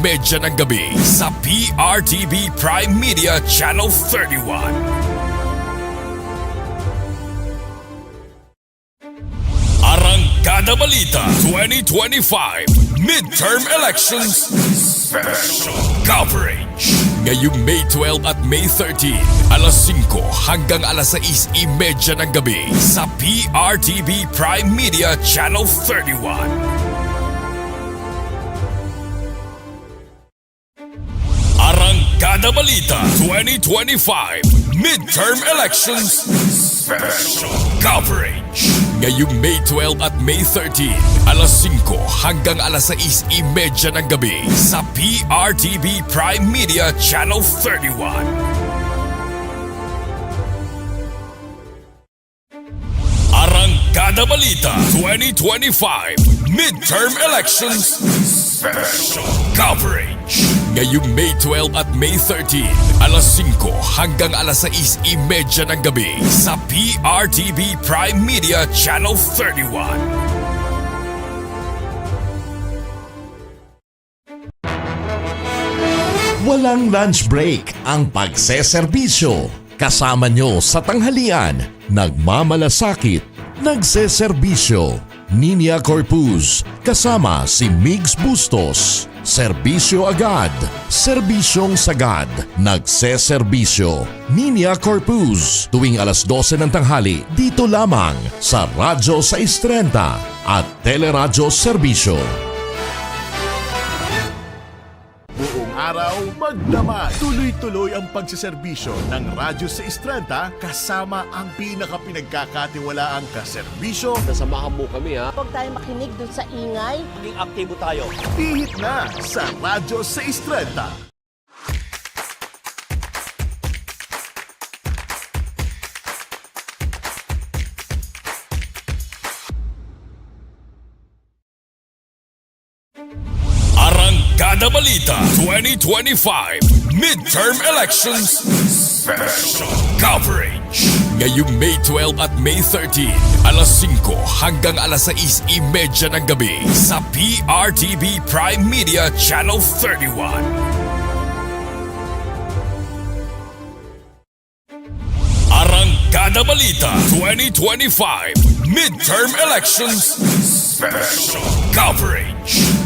6:30 ng gabi sa PRTV Prime Media Channel 31. Arangkada Balita 2025 Midterm Elections Special Coverage. Ngayong May 12 at May 13, alas 5 hanggang alas 6:30 ng gabi sa PRTV Prime Media Channel 31. Arangkada Balita 2025 Midterm Elections Special Coverage. Ngayong May 12 at May 13, alas 5 hanggang alas 6:30 ng gabi sa PRTV Prime Media Channel 31. Arangkada Balita 2025 Midterm Elections Special Coverage. Ngayong May 12 at May 13, alas 5 hanggang alas 6:30 ng gabi sa PRTV Prime Media Channel 31. Walang lunch break ang pagseserbisyo. Kasama nyo sa tanghalian, nagmamalasakit, nagseserbisyo. Niña Corpuz, kasama si Migs Bustos. Serbisyo agad, serbisyong sagad, nagseserbisyo. Niña Corpuz, tuwing alas 12 ng tanghali, dito lamang sa Radyo 630 at Teleradyo Serbisyo. Buong araw, magdamag. Tuloy-tuloy ang pagsiservisyo ng Radyo 630 kasama ang pinakapinagkakatiwalaang kaserbisyo. Nasamahan mo kami ha. Huwag tayo makinig dun sa ingay. Maging aktibo tayo. Pihit na sa Radyo 630. Arangkada Balita 2025 Midterm Elections Special Coverage. Ngayong May 12 at May 13, alas 5 hanggang alas 6:30 ng gabi sa PRTV Prime Media Channel 31. Arangkada Balita 2025 Midterm Elections Special Coverage.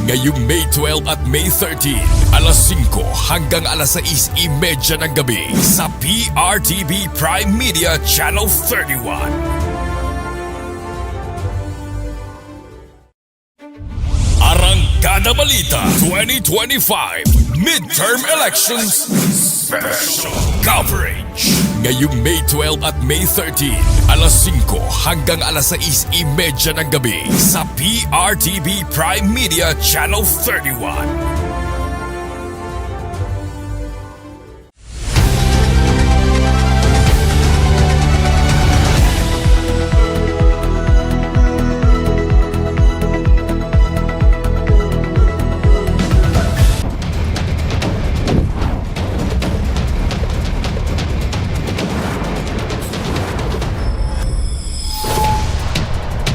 Ngayong May 12 at May 13, alas 5 hanggang alas 6:30 ng gabi sa PRTV Prime Media Channel 31. Arangkada Balita 2025 Midterm Elections Special Coverage. Ngayong May 12 at May 13, alas 5 hanggang alas 6:30 ng gabi sa PRTV Prime Media Channel 31.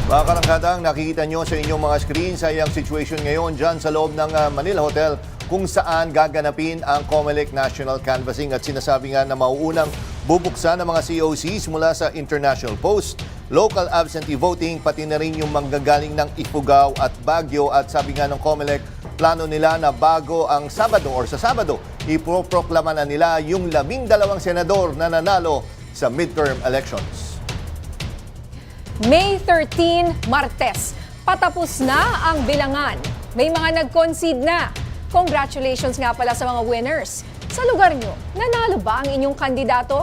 Mga karangkadang, nakikita nyo sa inyong mga screen sa iyang situation ngayon dyan sa loob ng Manila Hotel kung saan gaganapin ang COMELEC National Canvassing at sinasabi nga na mauunang bubuksan ng mga COCs mula sa international post, local absentee voting, pati na rin yung manggagaling ng Ifugao at Baguio. At sabi nga ng COMELEC, plano nila na bago ang Sabado or sa Sabado, iproproklama na nila yung 12 senador na nanalo sa midterm elections. May 13, Martes. Patapos na ang bilangan. May mga nag-concede na. Congratulations nga pala sa mga winners. Sa lugar nyo, nanalo ba ang inyong kandidato?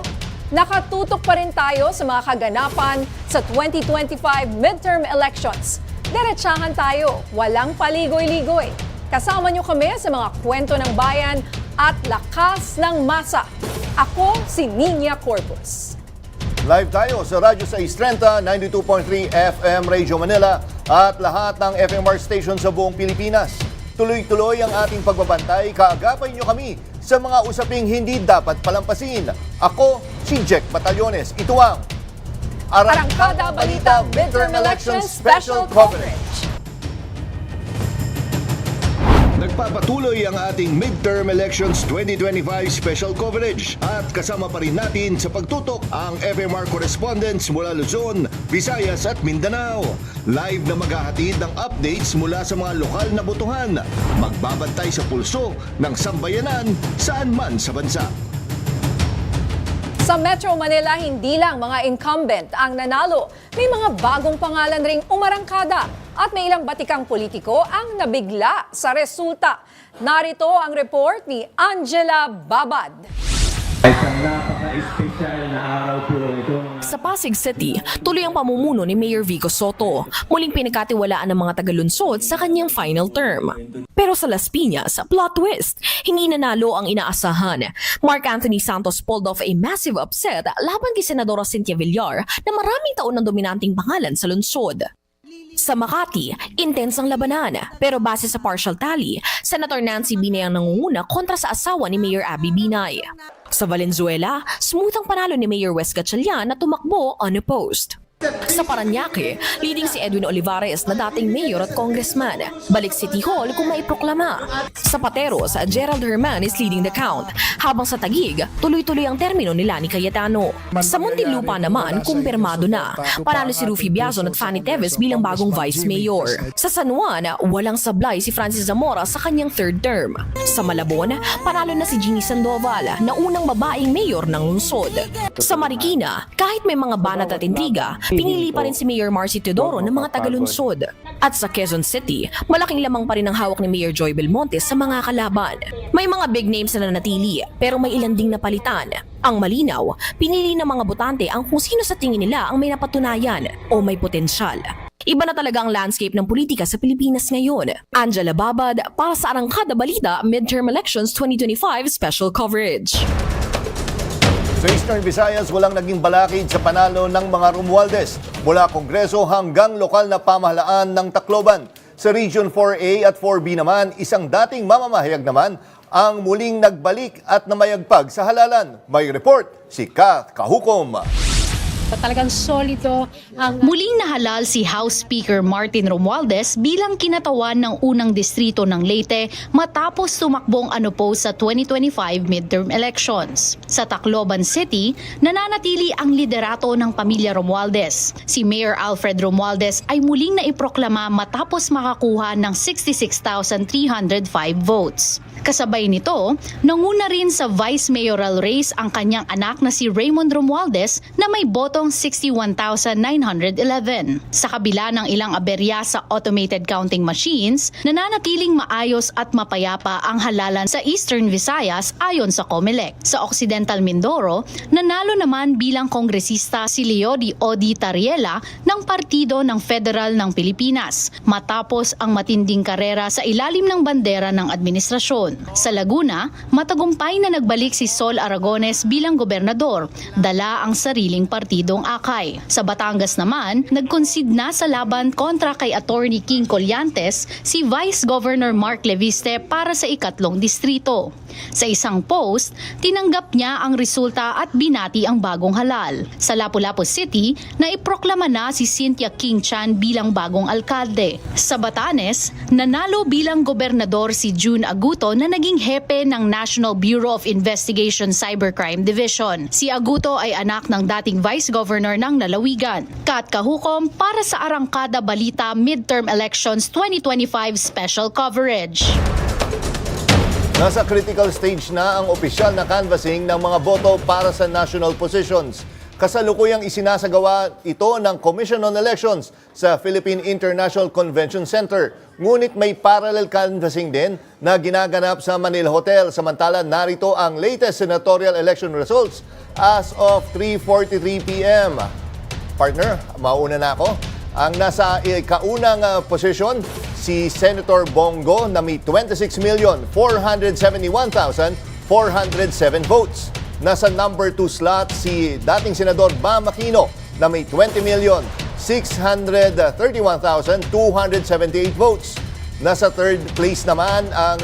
Nakatutok pa rin tayo sa mga kaganapan sa 2025 midterm elections. Diretsahan tayo, walang paligoy-ligoy. Kasama nyo kami sa mga kwento ng bayan at lakas ng masa. Ako si Niña Corpuz. Live tayo sa Radyo 630, 92.3 FM Radio Manila at lahat ng FMR station sa buong Pilipinas. Tuloy-tuloy ang ating pagbabantay. Kaagapay nyo kami sa mga usaping hindi dapat palampasin. Ako si Jeck Batallones. Ito ang Arangkada Balita Midterm Elections Special Coverage. Nagpapatuloy ang ating midterm elections 2025 special coverage at kasama pa rin natin sa pagtutok ang FMR correspondents mula Luzon, Visayas at Mindanao. Live na maghahatid ng updates mula sa mga lokal na botohan. Magbabantay sa pulso ng sambayanan saan man sa bansa. Sa Metro Manila, hindi lang mga incumbent ang nanalo. May mga bagong pangalan ring umarangkada at may ilang batikang politiko ang nabigla sa resulta. Narito ang report ni Angela Babad. Isang napaka-espesyal na araw po ito. Sa Pasig City, tuloy ang pamumuno ni Mayor Vico Soto. Muling pinagkatiwalaan ng mga tagalunsod sa kanyang final term. Pero sa Las Piñas, plot twist, hindi nanalo ang inaasahan. Mark Anthony Santos pulled off a massive upset laban kay Senadora Cynthia Villar na maraming taon ng dominanting pangalan sa lungsod. Sa Makati, intense ang labanan. Pero base sa partial tally, Senator Nancy Binay ang nangunguna kontra sa asawa ni Mayor Abby Binay. Sa Valenzuela, smooth ang panalo ni Mayor Wes Gatchalian na tumakbo unopposed. Sa Paranaque, leading si Edwin Olivares na dating mayor at congressman. Balik City Hall kung maiproklama. Sa Pateros, Gerald Herman is leading the count. Habang sa Taguig, tuloy-tuloy ang termino ni Lani Cayetano. Sa Muntinlupa naman, kumpirmado na. Panalo si Rufy Biazon at Fanny Teves bilang bagong vice mayor. Sa San Juan, walang sablay si Francis Zamora sa kanyang third term. Sa Malabon, panalo na si Jeannie Sandoval na unang babaeng mayor ng lungsod. Sa Marikina, kahit may mga banat at intriga, pinili pa rin si Mayor Marcy Teodoro ng mga tagalunsod. At sa Quezon City, malaking lamang pa rin ang hawak ni Mayor Joy Belmonte sa mga kalaban. May mga big names na nanatili, pero may ilan ding napalitan. Ang malinaw, pinili ng mga botante ang kung sino sa tingin nila ang may napatunayan o may potensyal. Iba na talaga ang landscape ng politika sa Pilipinas ngayon. Angela Babad para sa Arangkada Balita Midterm Elections 2025 Special Coverage. Sa Eastern Visayas, walang naging balakid sa panalo ng mga Romualdez mula Kongreso hanggang lokal na pamahalaan ng Tacloban. Sa Region 4A at 4B naman, isang dating mamamahayag naman ang muling nagbalik at namayagpag sa halalan. May report si Kath Kahukom. Talagang solido ang... Muling nahalal si House Speaker Martin Romualdez bilang kinatawan ng unang distrito ng Leyte matapos tumakbong unopposed sa 2025 midterm elections. Sa Tacloban City, nananatili ang liderato ng pamilya Romualdez. Si Mayor Alfred Romualdez ay muling naiproklama matapos makakuha ng 66,305 votes. Kasabay nito, nanguna rin sa vice mayoral race ang kanyang anak na si Raymond Romualdez na may botong 61,911. Sa kabila ng ilang aberya sa automated counting machines, nananatiling maayos at mapayapa ang halalan sa Eastern Visayas ayon sa COMELEC. Sa Occidental Mindoro, nanalo naman bilang kongresista si Leody Odi Tariela ng partido ng Federal ng Pilipinas matapos ang matinding karera sa ilalim ng bandera ng administrasyon. Sa Laguna, matagumpay na nagbalik si Sol Aragones bilang gobernador, dala ang sariling partidong Akay. Sa Batangas naman, nag-concede na sa laban kontra kay Attorney King Colliantes si Vice Governor Mark Leviste para sa ikatlong distrito. Sa isang post, tinanggap niya ang resulta at binati ang bagong halal. Sa Lapu-Lapu City, naiproklama na si Cynthia King Chan bilang bagong alkalde. Sa Batanes, nanalo bilang gobernador si June Aguto na naging hepe ng National Bureau of Investigation Cybercrime Division. Si Aguto ay anak ng dating Vice Governor ng Lalawigan. Kat Kahukom para sa Arangkada Balita Midterm Elections 2025 Special Coverage. Nasa critical stage na ang opisyal na canvassing ng mga boto para sa national positions. Kasalukuyang isinasagawa ito ng Commission on Elections sa Philippine International Convention Center. Ngunit may parallel canvassing din na ginaganap sa Manila Hotel. Samantala, narito ang latest senatorial election results as of 3:43 p.m. Partner, mauna na ako. Ang nasa kaunang posisyon, si Senator Bongo na may 26,471,407 votes. Nasa number 2 slot si dating Senador Bam Aquino na may 20,631,278 votes. Nasa third place naman ang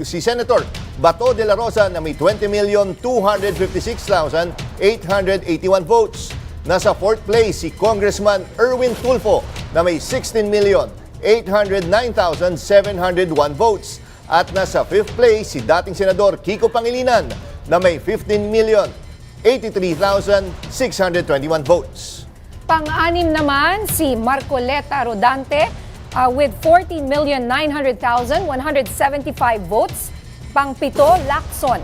si Senator Bato de la Rosa na may 20,256,881 votes. Nasa fourth place si Congressman Erwin Tulfo na may 16,809,701 votes. At nasa 5th place si dating Senador Kiko Pangilinan na may 15,083,621 votes. Pang-anim naman si Marcoleta Rodante with 14,900,175 votes. Pang-pito,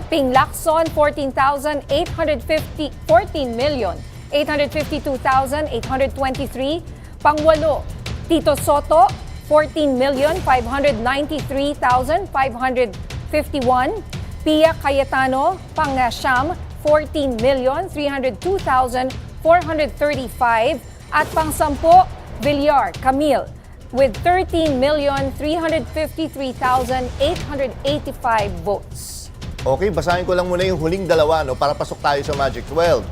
Ping Lacson, 14,852,823. Pang-walo, Tito Soto, 14,593,551. Pia Cayetano, pang-siyam, 14,302,435. At pang-sampo, Villar Camille with 13,353,885 votes. Okay, basahin ko lang muna yung huling dalawa, no, para pasok tayo sa Magic 12.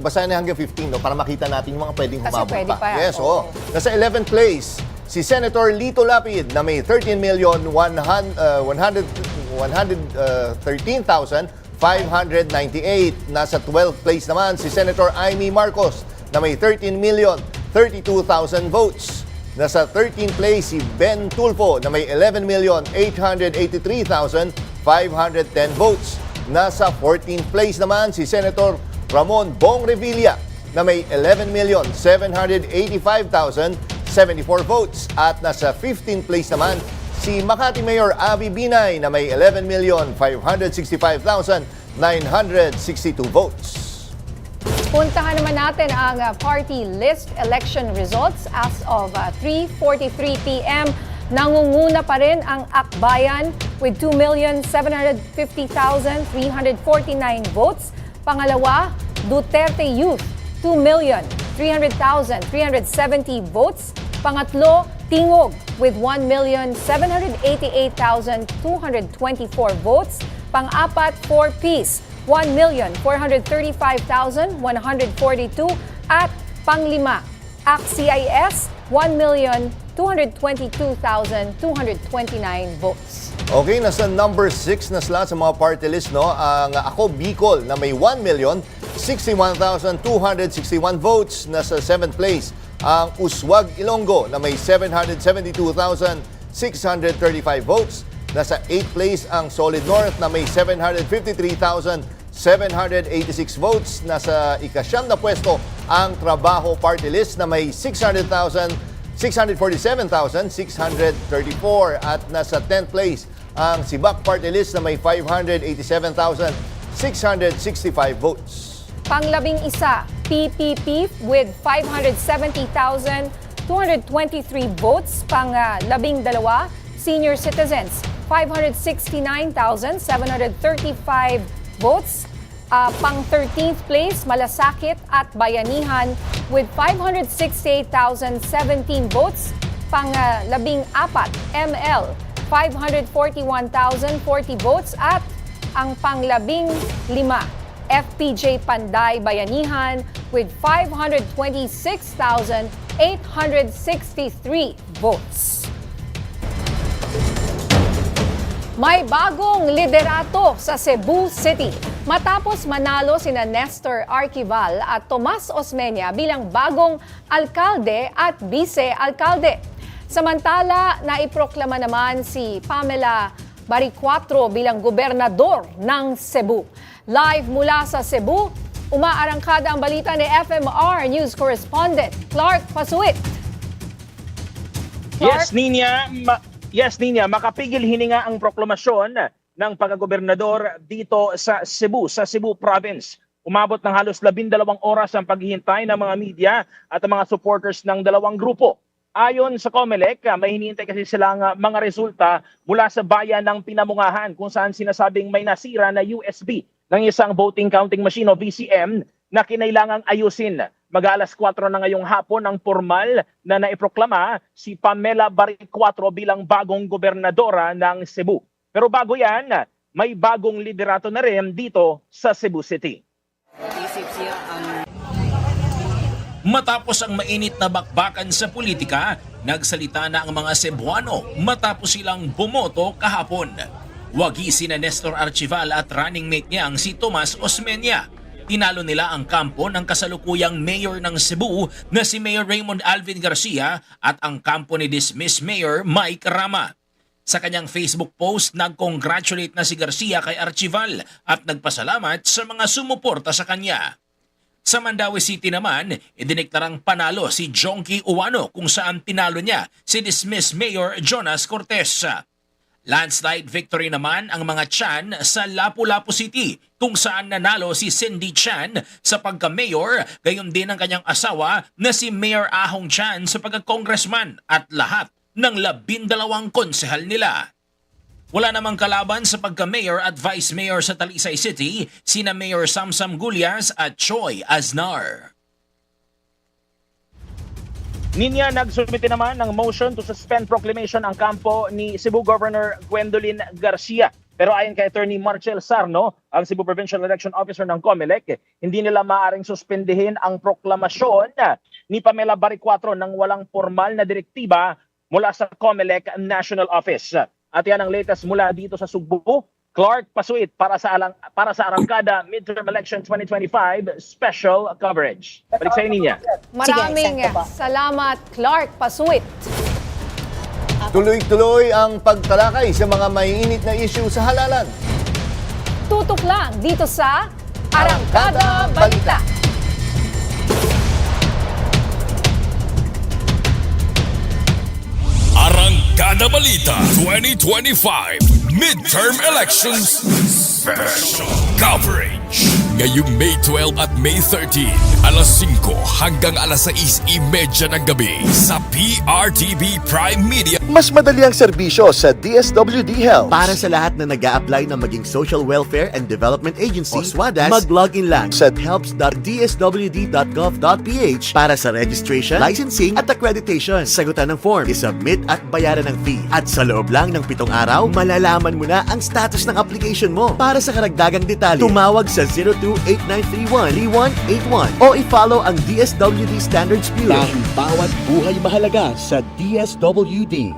Basahin na hanggang 15, no, para makita natin yung mga pwedeng Kasi humabol pwede pa. Yes, Oo. Nasa 11th place, si Senator Lito Lapid na may 13,113,598. Nasa 12th place naman, si Senator Amy Marcos na may 13,032,000 votes. Nasa 13th place, si Ben Tulfo na may 11,883,510 votes. Nasa 14th place naman, si Senator Ramon Bong Revilla na may 11,785,074 votes. At nasa 15th place naman, si Makati Mayor Abby Binay na may 11,565,962 votes. Puntahan naman natin ang party list election results as of 3:43 p.m. Nangunguna pa rin ang Akbayan with 2,750,349 votes. Pangalawa, Duterte Youth, 2,300,370 votes. Pangatlo, Tingog with 1,788,224 votes. Pang-apat, 4Ps, 1,435,142. At panglima, ACT-CIS, 1,222,229 votes. Okay, nasa number 6 na slot sa mga party list, no? Ang Ako Bicol na may 1,061,261 votes. Nasa 7th place, ang Uswag Ilonggo na may 772,635 votes. Nasa 8th place, ang Solid North na may 753,786 votes. Nasa ika-9 na pwesto, ang Trabaho Party List na may 647,634. At nasa 10th place, ang Sibak Party List na may 587,665 votes. Pang-11, PPP with 570,223 votes. Pang-12, Senior Citizens, 569,735 votes. Pang-13th place, Malasakit at Bayanihan with 568,017 votes. Pang-14, ML, 541,040 votes. At ang pang-15, FPJ Panday Bayanihan with 526,863 votes. May bagong liderato sa Cebu City matapos manalo sina Nestor Arquival at Tomas Osmeña bilang bagong alkalde at vice-alkalde. Samantala, naiproklama naman si Pamela Baricuatro bilang gobernador ng Cebu. Live mula sa Cebu, umaarangkada ang balita ni FMR News Correspondent Clark Pasuit. Yes, Niña, makapigil hininga ang proklamasyon ng pagkagobernador dito sa Cebu Province. Umabot ng halos 12 oras ang paghihintay ng mga media at ang mga supporters ng dalawang grupo. Ayon sa COMELEC, may hinihintay kasi silang mga resulta mula sa bayan ng Pinamungahan kung saan sinasabing may nasira na USB ng isang voting counting machine o VCM na kinailangang ayusin. Mag-alas 4 na ngayong hapon ang formal na naiproklama si Pamela Baricuatro bilang bagong gobernadora ng Cebu. Pero bago yan, may bagong liderato na rin dito sa Cebu City. Matapos ang mainit na bakbakan sa politika, nagsalita na ang mga Cebuano matapos silang bumoto kahapon. Wagi sina Nestor Arquival at running mate niyang si Tomas Osmeña. Tinalo nila ang kampo ng kasalukuyang mayor ng Cebu na si Mayor Raymond Alvin Garcia at ang kampo ni dismissed Mayor Mike Rama. Sa kanyang Facebook post, nag-congratulate na si Garcia kay Archival at nagpasalamat sa mga sumuporta sa kanya. Sa Mandaue City naman, idineklarang panalo si Jonky Uwano kung saan tinalo niya si dismissed Mayor Jonas Cortez. Landslide victory naman ang mga Chan sa Lapu-Lapu City kung saan nanalo si Cindy Chan sa pagka-mayor, gayon din ang kanyang asawa na si Mayor Ahong Chan sa pagka-congressman at lahat ng 12 konsehal nila. Wala namang kalaban sa pagka-mayor at vice mayor sa Talisay City, sina Mayor Samsam Gulyas at Choi Aznar. Niña, nagsumite naman ng motion to suspend proclamation ang kampo ni Cebu Governor Gwendolyn Garcia. Pero ayon kay Attorney Marcel Sarno, ang Cebu Provincial Election Officer ng COMELEC, hindi nila maaaring suspendihin ang proklamasyon ni Pamela Barriquatro ng walang formal na direktiba mula sa COMELEC National Office. At yan ang latest mula dito sa Cebu. Clark Pasuit para sa Arangkada Midterm Election 2025 Special Coverage. Balik sa Niña. Maraming salamat, Clark Pasuit. Tuloy-tuloy ang pagtalakay sa mga maiinit na issue sa halalan. Tutok lang dito sa Arangkada Balita. Arangkada Balita 2025 Midterm Elections Special Coverage. Ngayong May 12 at May 13, alas 5 hanggang alas 6:30 ng gabi sa PRTV Prime Media. Mas madali ang serbisyo sa DSWD Health. Para sa lahat na nag-a-apply na maging Social Welfare and Development Agency o SWADAS, mag-login lang sa helps.dswd.gov.ph para sa registration, licensing at accreditation. Sagutan ng form, isubmit at bayaran ng fee. At sa loob lang ng 7 araw, malalaman mo na ang status ng application mo. Para sa karagdagang detalye, tumawag sa 028931-3181 o i-follow ang DSWD Standards Bureau. Dahil bawat buhay mahalaga sa DSWD.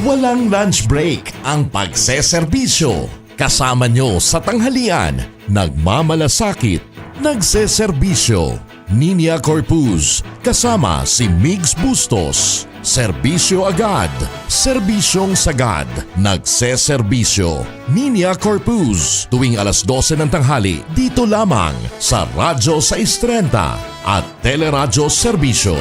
Walang lunch break ang pagseserbisyo. Kasama nyo sa tanghalian, nagmamalasakit, nagseserbisyo. Niña Corpuz, kasama si Migs Bustos. Serbisyo agad, serbisyong sagad, nagseserbisyo. Niña Corpuz, tuwing alas 12 ng tanghali, dito lamang sa Radyo 630 at Teleradyo Serbisyo.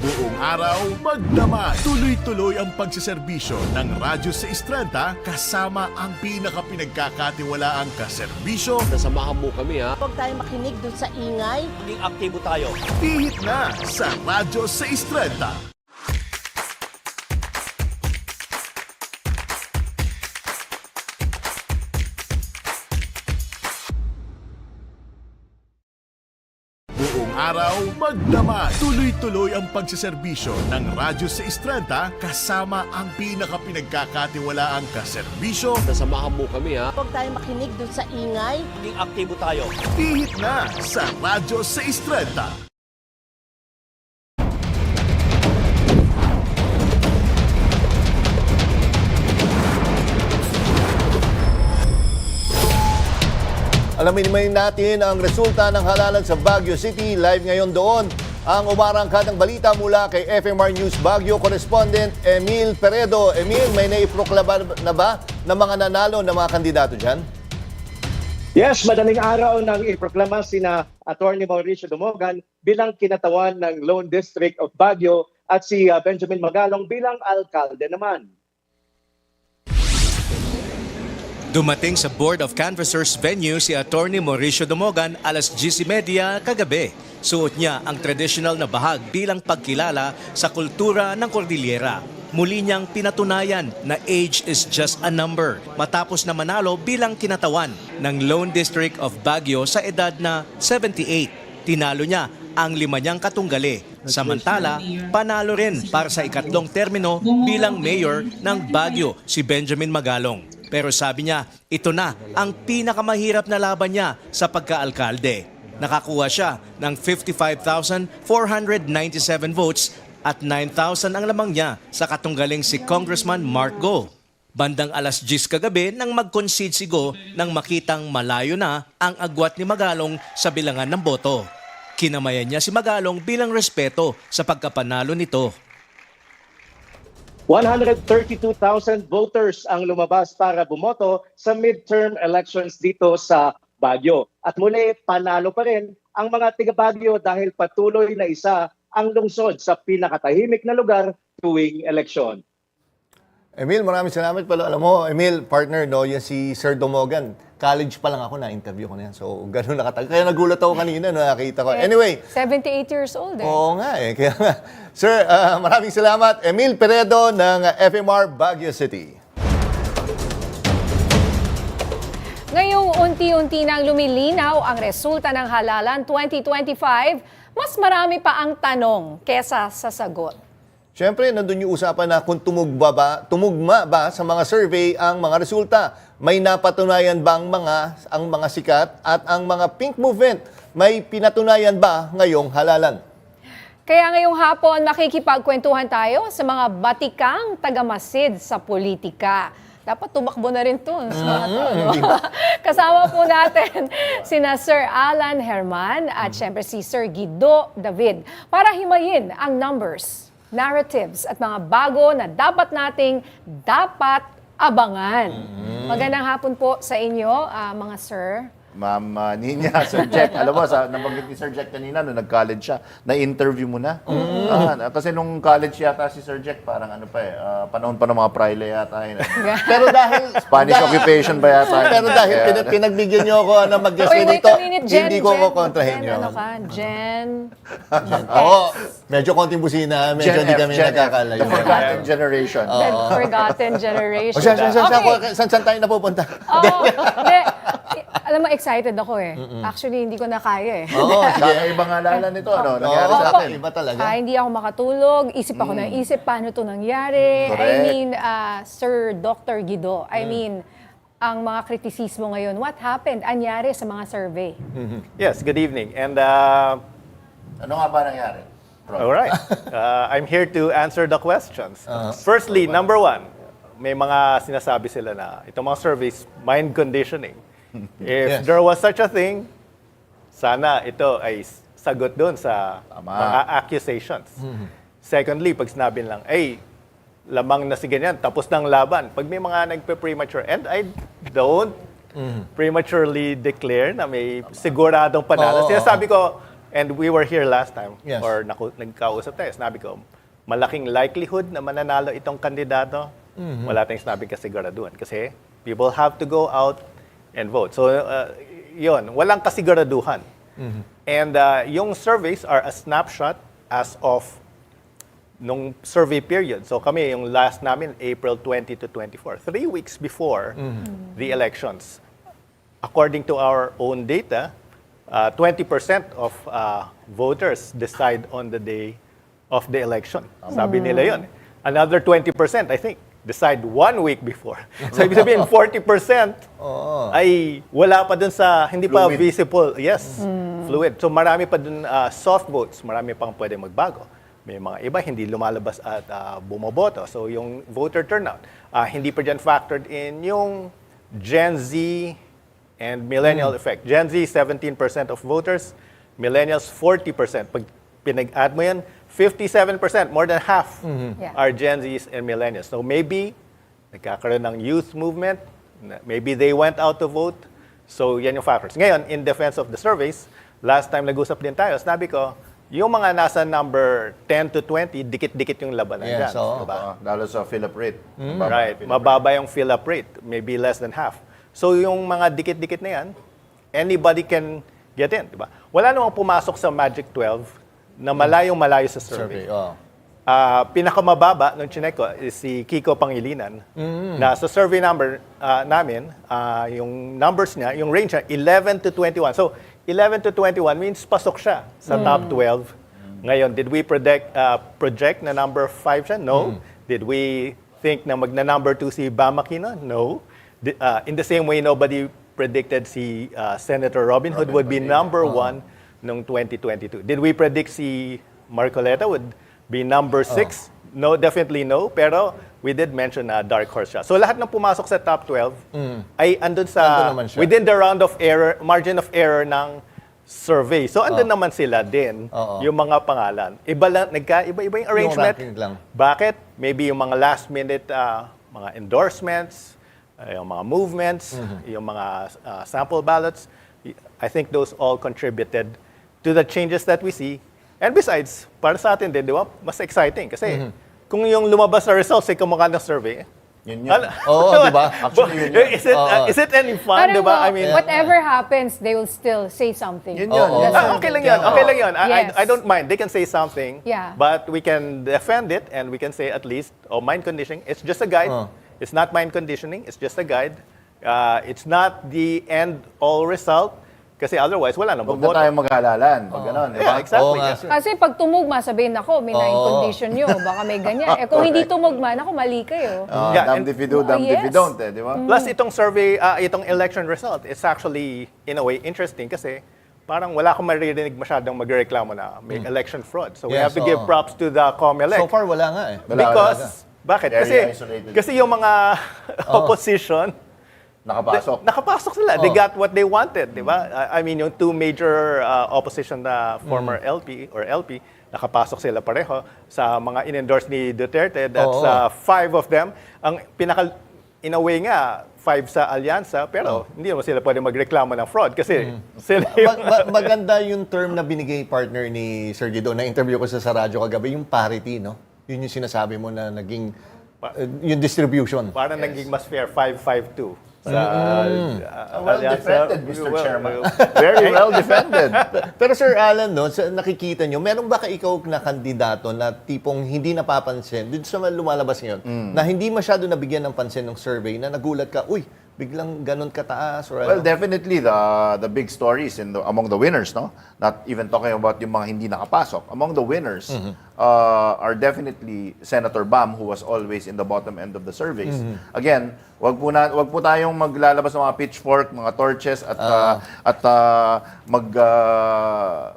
Buong araw, magdamag. Tuloy-tuloy ang pagsiserbisyo ng Radyo 630 kasama ang pinaka-pinagkakatiwalaang kaserbisyo. Nasamahan mo kami ha. Huwag tayo makinig dun sa ingay. Maging aktibo tayo. Pihit na sa Radyo 630. Buong araw, magdamag. Tuloy-tuloy ang pagsiserbisyo ng Radyo 630 kasama ang pinaka-pinagkakatiwalaang kaserbisyo. Nasamahan mo kami ha. Huwag tayo makinig dun sa ingay. Maging aktibo tayo. Pihit na sa Radyo 630. Alamin natin ang resulta ng halalan sa Baguio City. Live ngayon doon ang Arangkadang Balita mula kay FMR News Baguio Correspondent Emil Peredo. Emil, may naiproklama na ba ng mga nanalo na mga kandidato dyan? Yes, madaling araw nang iproklama sina Attorney Mauricio Dumogan bilang kinatawan ng Lone District of Baguio at si Benjamin Magalong bilang alkalde naman. Dumating sa Board of Canvassers venue si Attorney Mauricio Dumogan alas 10:30 kagabi. Suot niya ang traditional na bahag bilang pagkilala sa kultura ng Cordillera. Muli niyang pinatunayan na age is just a number matapos na manalo bilang kinatawan ng Lone District of Baguio sa edad na 78. Tinalo niya ang 5 niyang katunggali. Samantala, panalo rin para sa ikatlong termino bilang mayor ng Baguio si Benjamin Magalong. Pero sabi niya, ito na ang pinakamahirap na laban niya sa pagka-alkalde. Nakakuha siya ng 55,497 votes at 9,000 ang lamang niya sa katunggaling si Congressman Mark Go. Bandang alas 10 kagabi nang mag-concede si Go nang makitang malayo na ang agwat ni Magalong sa bilangan ng boto. Kinamayan niya si Magalong bilang respeto sa pagkapanalo nito. 132,000 voters ang lumabas para bumoto sa midterm elections dito sa Baguio. At muli, panalo pa rin ang mga taga-Baguio dahil patuloy na isa ang lungsod sa pinakatahimik na lugar tuwing eleksyon. Emil, maraming salamat pala. Alam mo, Emil, partner, no, yan si Sir Domogan. College pa lang ako, na-interview ko na yan. So, ganun nakatagal. Kaya nagulat ako kanina, no, nakita ko. Anyway. 78 years old eh. Oo nga eh. Kaya, Sir, maraming salamat. Emil Peredo ng FMR Baguio City. Ngayong unti-unti nang lumilinaw ang resulta ng halalan 2025, mas marami pa ang tanong kesa sa sagot. Siyempre, nandun yung usapan na kung tumugma ba sa mga survey ang mga resulta. May napatunayan ba ang mga sikat at ang mga pink movement? May pinatunayan ba ngayong halalan? Kaya ngayong hapon, makikipagkwentuhan tayo sa mga batikang tagamasid sa politika. Dapat tumakbo na rin to. Kasama po natin sina Sir Alan Herman at syempre si Sir Guido David para himayin ang numbers, narratives at mga bago na dapat abangan. Magandang hapon po sa inyo, mga sir. Ma'am Niña, Sir Jeck. Alam mo, nabanggit ni Sir Jeck kanina, nung nag-college siya, na-interview mo na. Kasi nung college yata si Sir Jeck, parang ano pa eh, panahon pa ng mga prile yata. Pero dahil... Spanish occupation ba yata? Pero dahil pinagbigyan niyo ako na mag-guest dito, hindi ko kukontrahin yun. Ano ka? Jen? Oo, medyo konting busina, medyo hindi kami nakakalayo. The Forgotten Generation. The Forgotten Generation. Saan tayo napupunta? Alam mo, excited ako eh. Actually, hindi ko na kaya eh. Oo, ibang halalan nito. Ano, nangyari sa akin. Iba talaga. Hindi ako makatulog. Isip ako ng isip, paano ito nangyari? Correct. I mean, Sir Dr. Guido, I mean, ang mga kritisismo ngayon, what happened? Anyari sa mga survey? Yes, good evening. And Ano nga ba nangyari? all right, I'm here to answer the questions. Firstly, number one, may mga sinasabi sila na itong mga surveys, mind conditioning. If there was such a thing, sana ito ay sagot doon sa mga accusations. Secondly, pag sinabi lang, ay, lamang na si ganyan, tapos ng laban. Pag may mga nagpe-premature, and I don't prematurely declare na may siguradong panalo. Sinasabi ko, and we were here last time, or nagkausap tayo, sinabi ko, malaking likelihood na mananalo itong kandidato. Wala tayong sinabing kasiguraduhan. Kasi people have to go out and vote. So, yun, walang kasiguraduhan. And yung surveys are a snapshot as of nung survey period. So kami, yung last namin, April 20 to 24. 3 weeks before the elections. According to our own data, 20% of voters decide on the day of the election. Sabi nila yun. Another 20%, I think, decide 1 week before. So, ibig sabihin, 40% ay wala pa dun sa, hindi pa visible. Yes, fluid. So, marami pa dun soft votes. Marami pang pwede magbago. May mga iba, hindi lumalabas at bumoboto. So, yung voter turnout, hindi pa dyan factored in yung Gen Z and millennial effect. Gen Z, 17% of voters. Millennials, 40%. Pag pinag-add mo yan, 57%, more than half are Gen Zs and millennials. So maybe nagkakaroon ng youth movement, maybe they went out to vote. So yan yung factors. Ngayon, in defense of the surveys, last time nag-usap din tayo, sabi ko, yung mga nasa number 10 to 20, dikit-dikit yung labanan dyan. Diba? Lalo sa fill-up rate. Right, mababa yung fill-up rate, maybe less than half. So yung mga dikit-dikit na yan, anybody can get in. Diba? Wala namang pumasok sa Magic 12 na malayong-malayo sa survey. Pinakamababa nung chinek ko is si Kiko Pangilinan na sa survey number namin, yung numbers niya, yung range niya, 11 to 21. So, 11 to 21 means pasok siya sa top 12. Ngayon, did we project na number 5 siya? No. Did we think na magna-number 2 si Bam Aquino? No. In the same way, nobody predicted si Senator Robin Hood would be number 1 noong 2022. Did we predict si Marcoleta would be number 6? No, definitely no. Pero we did mention na dark horse siya. So lahat ng pumasok sa top 12 ay andun sa within the round of error, margin of error ng survey. So, andun naman sila din, yung mga pangalan. Nagkaiba-iba yung arrangement. ranking lang. Bakit? Maybe yung mga last-minute mga endorsements, yung mga movements, yung mga sample ballots. I think those all contributed to the changes that we see. And besides, para sa atin din, di ba, mas exciting. Kasi kung yung lumabas na results ay kamukha ng survey, Yun yun. Oo, di ba? Actually, yun yun. Is it any fun, Parang di ba? I mean, whatever happens, they will still say something. Yun yun. okay lang yun. Okay lang yun. Yes. I don't mind. They can say something. Yeah. But we can defend it and we can say at least, mind conditioning, it's just a guide. It's not mind conditioning. It's just a guide. It's not the end-all result. Kasi otherwise, wala nang Huwag na tayo maghalalan. Pag gano'n, di ba? Exactly. Kasi pag tumugma, sabihin ako, may na-condition nyo, baka may ganyan. Kung hindi tumugma, ako mali kayo. Damned if you do, damned if you don't, di ba? Plus, itong survey, itong election result, it's actually, in a way, interesting kasi parang wala akong maririnig masyadong magreklamo na may election fraud. So we have to give props to the COMELEC. So far, wala nga eh. Because, bakit? Kasi yung mga opposition, nakapasok sila. They got what they wanted, di ba? I mean, yung two major opposition na former LP, nakapasok sila pareho sa mga in-endorse ni Duterte. That's 5 of them. Ang in a way nga, 5 sa alyansa, pero hindi naman sila pwede magreklamo ng fraud kasi sila Maganda yung term na binigay partner ni Sir Guido, na interview ko sa radyo kagabi, yung parity, no? Yun yung sinasabi mo na naging, yung distribution. Parang naging mas fair, 5-5-2. Well defended, Mr. Chairman. Very well defended. Pero Sir Alan, no, nakikita nyo, meron ba ikaw na kandidato na tipong hindi napapansin, dito sa lumalabas ngayon, na hindi masyado nabigyan ng pansin ng survey, na nagulat ka, uy, biglang ganun kataas? Or Well, definitely the big stories among the winners, no? Not even talking about yung mga hindi nakapasok. Among the winners are definitely Senator Bam, who was always in the bottom end of the surveys. Again, wag po tayong maglalabas ng mga pitchfork, mga torches at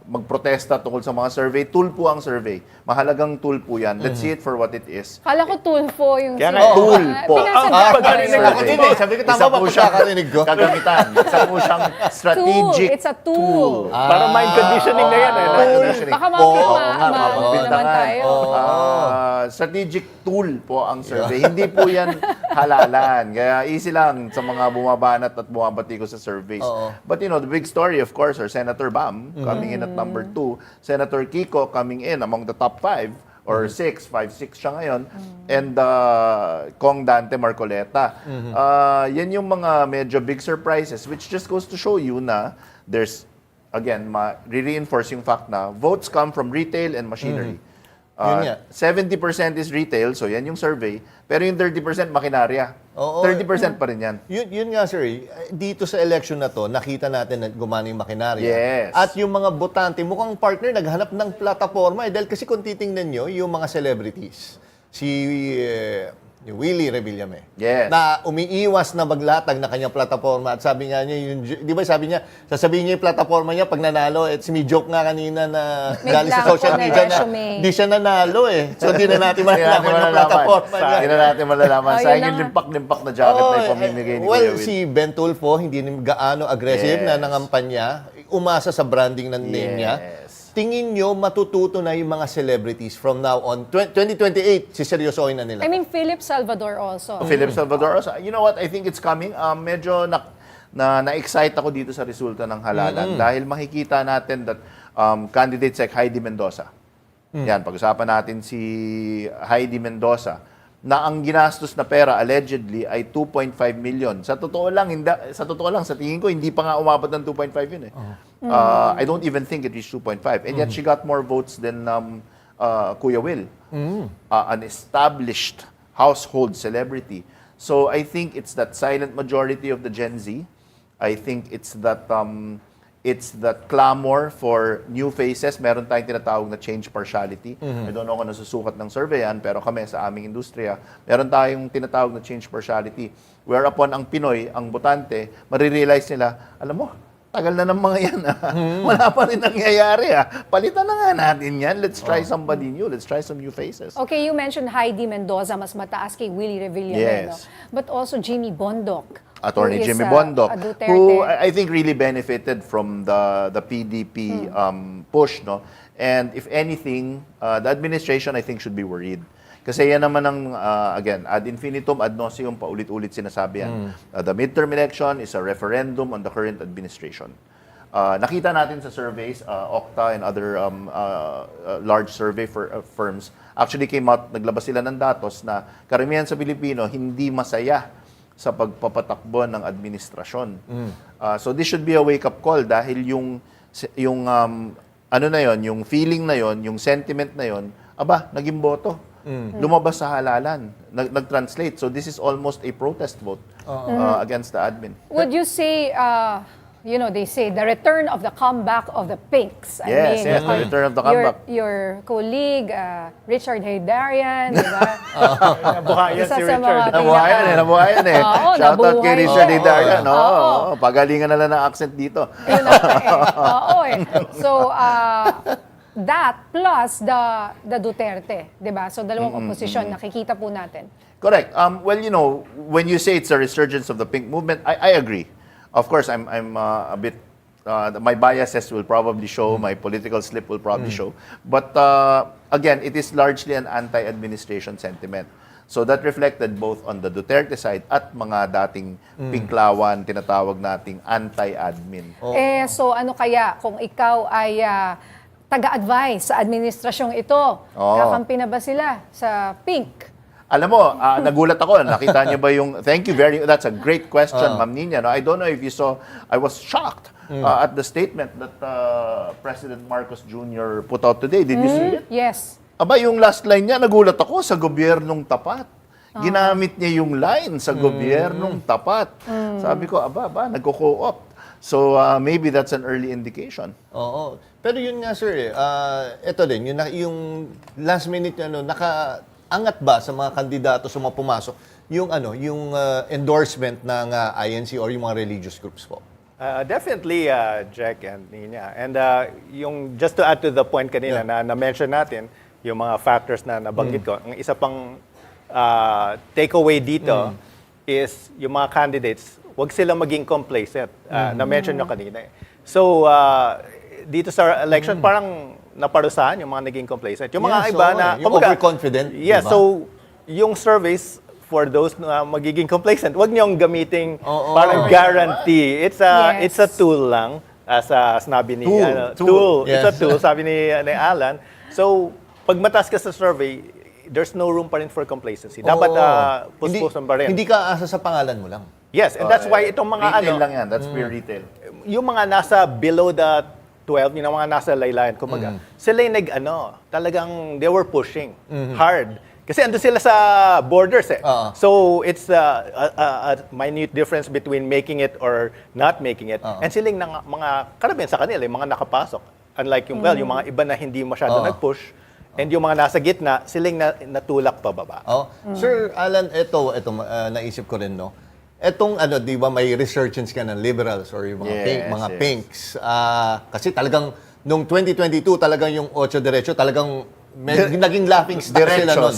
magprotesta tungkol sa mga survey. Tool po ang survey. Mahalagang tool po 'yan. Let's see it for what it is. Kala ko tulfo yung Tool po. Sabi ko, tama ba pagkakarinig ko? Kagamitan. Isa po siyang strategic It's a tool. Para mind conditioning na yan. Baka naman tayo. Strategic tool po ang survey. Hindi po yan halalan. Kaya easy lang sa mga bumabanat at bumabati ko sa surveys. But you know, the big story, of course, are Senator Bam coming in at number 2. Senator Kiko coming in among the top 5 or 6, 5-6 siya ngayon. And Kong Dante Marcoleta. Yan yung mga medyo big surprises, which just goes to show you na there's, again, re-reinforce yung fact na votes come from retail and machinery. 70% is retail, so yan yung survey. Pero yung 30% makinarya. 30% pa rin yan. Yun nga, sir. Dito sa election na to, nakita natin na gumana yung makinarya. Yes. At yung mga botante, mukhang partner, naghanap ng plataforma. Dahil kasi kung titingnan nyo, yung mga celebrities, si Willie Revillame, na umiiwas na maglatag na kanyang plataforma. At sabi nga niya, di ba sabi niya, sasabihin niya yung plataforma niya pag nanalo. At may joke nga kanina na galing sa social media na di siya nanalo eh. So di na natin malalaman yung plataforma niya. Hindi na natin malalaman. Sayang yung limpak-limpak na jacket na ipamimigay ni Kuya Will. Si Ben Tulfo, hindi gaano aggressive na nangampanya. Umasa sa branding ng name niya. Tingin nyo matututo na yung mga celebrities from now on? 2028, siseryosohin na nila. I mean, Philip Salvador also. Philip Salvador also. You know what? I think it's coming. Medyo na-excite ako dito sa resulta ng halalan dahil makikita natin that candidates like Heidi Mendoza. Yan, pag-usapan natin si Heidi Mendoza na ang ginastos na pera allegedly ay 2.5 million. Sa totoo lang, sa tingin ko hindi pa nga umabot ng 2.5 yun eh. I don't even think it reached 2.5. And yet she got more votes than Kuya Will, an established household celebrity. So I think it's that silent majority of the Gen Z. I think it's that clamor for new faces. Meron tayong tinatawag na change partiality. I don't know kung nasusukat ng survey yan, pero kami sa aming industriya, meron tayong tinatawag na change partiality. Whereupon ang Pinoy, ang botante, marirealize nila, alam mo, tagal na ng mga yan. Wala pa rin nangyayari. Palitan na nga natin yan. Let's try somebody new. Let's try some new faces. Okay, you mentioned Heidi Mendoza, mas mataas kay Willie Revillame. Yes. No? But also Jimmy Bondoc. Attorney Who is, Jimmy Bondoc, Duterte. who I think really benefited from the PDP push, no? And if anything, the administration I think should be worried. Kasi yan naman ang, again, ad infinitum, ad nauseam, paulit-ulit sinasabi yan. The midterm election is a referendum on the current administration. Nakita natin sa surveys, Okta and other large survey firms actually came out, naglabas sila ng datos na karamihan sa Pilipino hindi masaya sa pagpapatakbo ng administrasyon. So this should be a wake-up call dahil yung ano na yon, yung feeling na yon, yung sentiment na yon, aba, naging boto. Lumabas sa halalan, nag-translate. So this is almost a protest vote against the admin. Would you say, they say the return of the comeback of the pinks? Yes, the return of the comeback. Your colleague, Richard Haydarian, di ba? Nabuhayan si Richard. Nabuhayan eh. Shoutout kay Richard Haydarian. Pagalingan na lang ng accent dito. So, that plus the Duterte, di ba? So, dalawang oposisyon, nakikita po natin. Correct. Well, when you say it's a resurgence of the pink movement, I agree. Of course, I'm a bit, my biases will probably show, my political slip will probably show. But again, it is largely an anti-administration sentiment. So that reflected both on the Duterte side at mga dating pinklawan, tinatawag nating anti-admin. So ano kaya kung ikaw ay taga-advise sa administrasyong ito? Kakampi na ba sila sa pink? Alam mo, nagulat ako. Nakita niyo ba yung... Thank you very... That's a great question, Ma'am Niña. No, I don't know if you saw... I was shocked at the statement that President Marcos Jr. put out today. Did you see it? Yes. Aba, yung last line niya, nagulat ako, sa gobyernong tapat. Ginamit niya yung line sa gobyernong tapat. Sabi ko, nagko-co-opt. So maybe that's an early indication. Oo. Pero yun nga, sir, ito din, yung last minute, angat ba sa mga kandidato sa mga pumasok yung endorsement ng INC or yung mga religious groups po? Definitely, Jeck and Niña. And yung just to add to the point kanina na mention natin, yung mga factors na nabanggit ko, ang isa pang takeaway dito is yung mga candidates, wag silang maging complacent. Na-mention nyo kanina. So, dito sa election, parang naparusahan yung mga naging complacent. Yung mga iba na... Yung overconfident. Yeah, diba? So, yung surveys for those na magiging complacent, wag niyong gamiting parang guarantee. It's a tool lang, as sinabi ni... Tool. Yes. It's a tool, sabi ni Alan. So, pag mataas ka sa survey, there's no room pa rin for complacency. Dapat puspusan pa rin. Hindi ka asa sa pangalan mo lang. Yes, and that's why itong mga retail lang yan. That's pure retail. Yung mga nasa below the 12, yung mga nasa laylayan, kumbaga, sila yung talagang they were pushing hard. Kasi ando sila sa borders eh. So it's a minute difference between making it or not making it. And sila yung mga karamihan sa kanila, yung mga nakapasok. Unlike yung, yung mga iba na hindi masyado nag-push. And yung mga nasa gitna, sila yung natulak pababa. Sir Alan, ito naisip ko rin, no? Etong di ba may resurgence ka ng liberals or yung mga pinks. Kasi talagang nung 2022 talagang yung Ocho Derecho talagang naging laughing stock sila noon.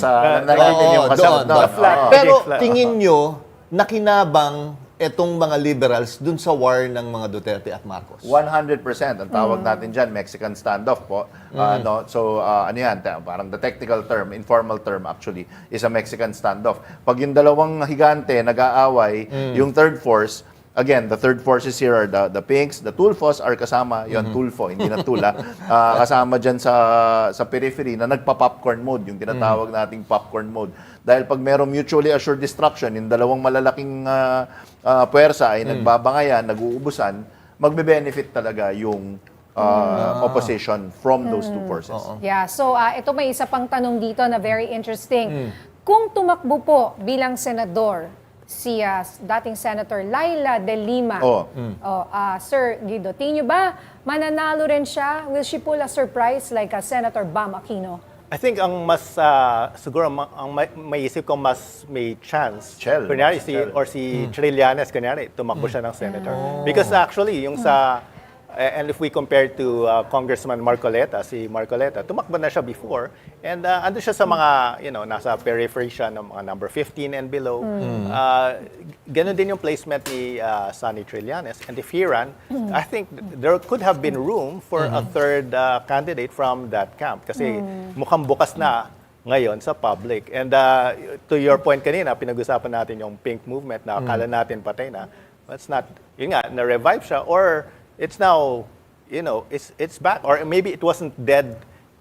Pero tingin nyo nakinabang etong mga liberals dun sa war ng mga Duterte at Marcos? 100%. Ang tawag natin dyan, Mexican standoff po. So, yan, parang the technical term, informal term actually, is a Mexican standoff. Pag yung dalawang higante nag-aaway, yung third force, again, the third forces here are the pinks, the tulfos are kasama, yon tulfo, hindi na tula, kasama dyan sa periphery na nagpa-popcorn mode, yung tinatawag nating popcorn mode. Dahil pag merong mutually assured destruction, yung dalawang malalaking puwersa ay nagbabangayan, nag-uubusan, magbe-benefit talaga yung opposition from those two forces. Yeah, so ito may isa pang tanong dito na very interesting. Kung tumakbo po bilang senador, si dating Senator Laila de Lima. Sir Guido, tingin niyo ba mananalo rin siya? Will she pull a surprise like Senator Bam Aquino? I think ang mas, siguro, ang maisip ko mas may chance. Kunyari, si Trillanes, kunyari, tumakbo siya ng senator. Because actually, yung sa And if we compare to Congressman Marcoleta, si Marcoleta, tumakbo na siya before. And ando siya sa mga, nasa periphery siya ng mga number 15 and below. Ganon din yung placement ni Sonny Trillanes. And if he ran, I think there could have been room for a third candidate from that camp. Kasi mukhang bukas na ngayon sa public. And to your point kanina, pinag-usapan natin yung pink movement na akala natin patay na. That's not, yun nga, na-revive siya or it's now, it's back. Or maybe it wasn't dead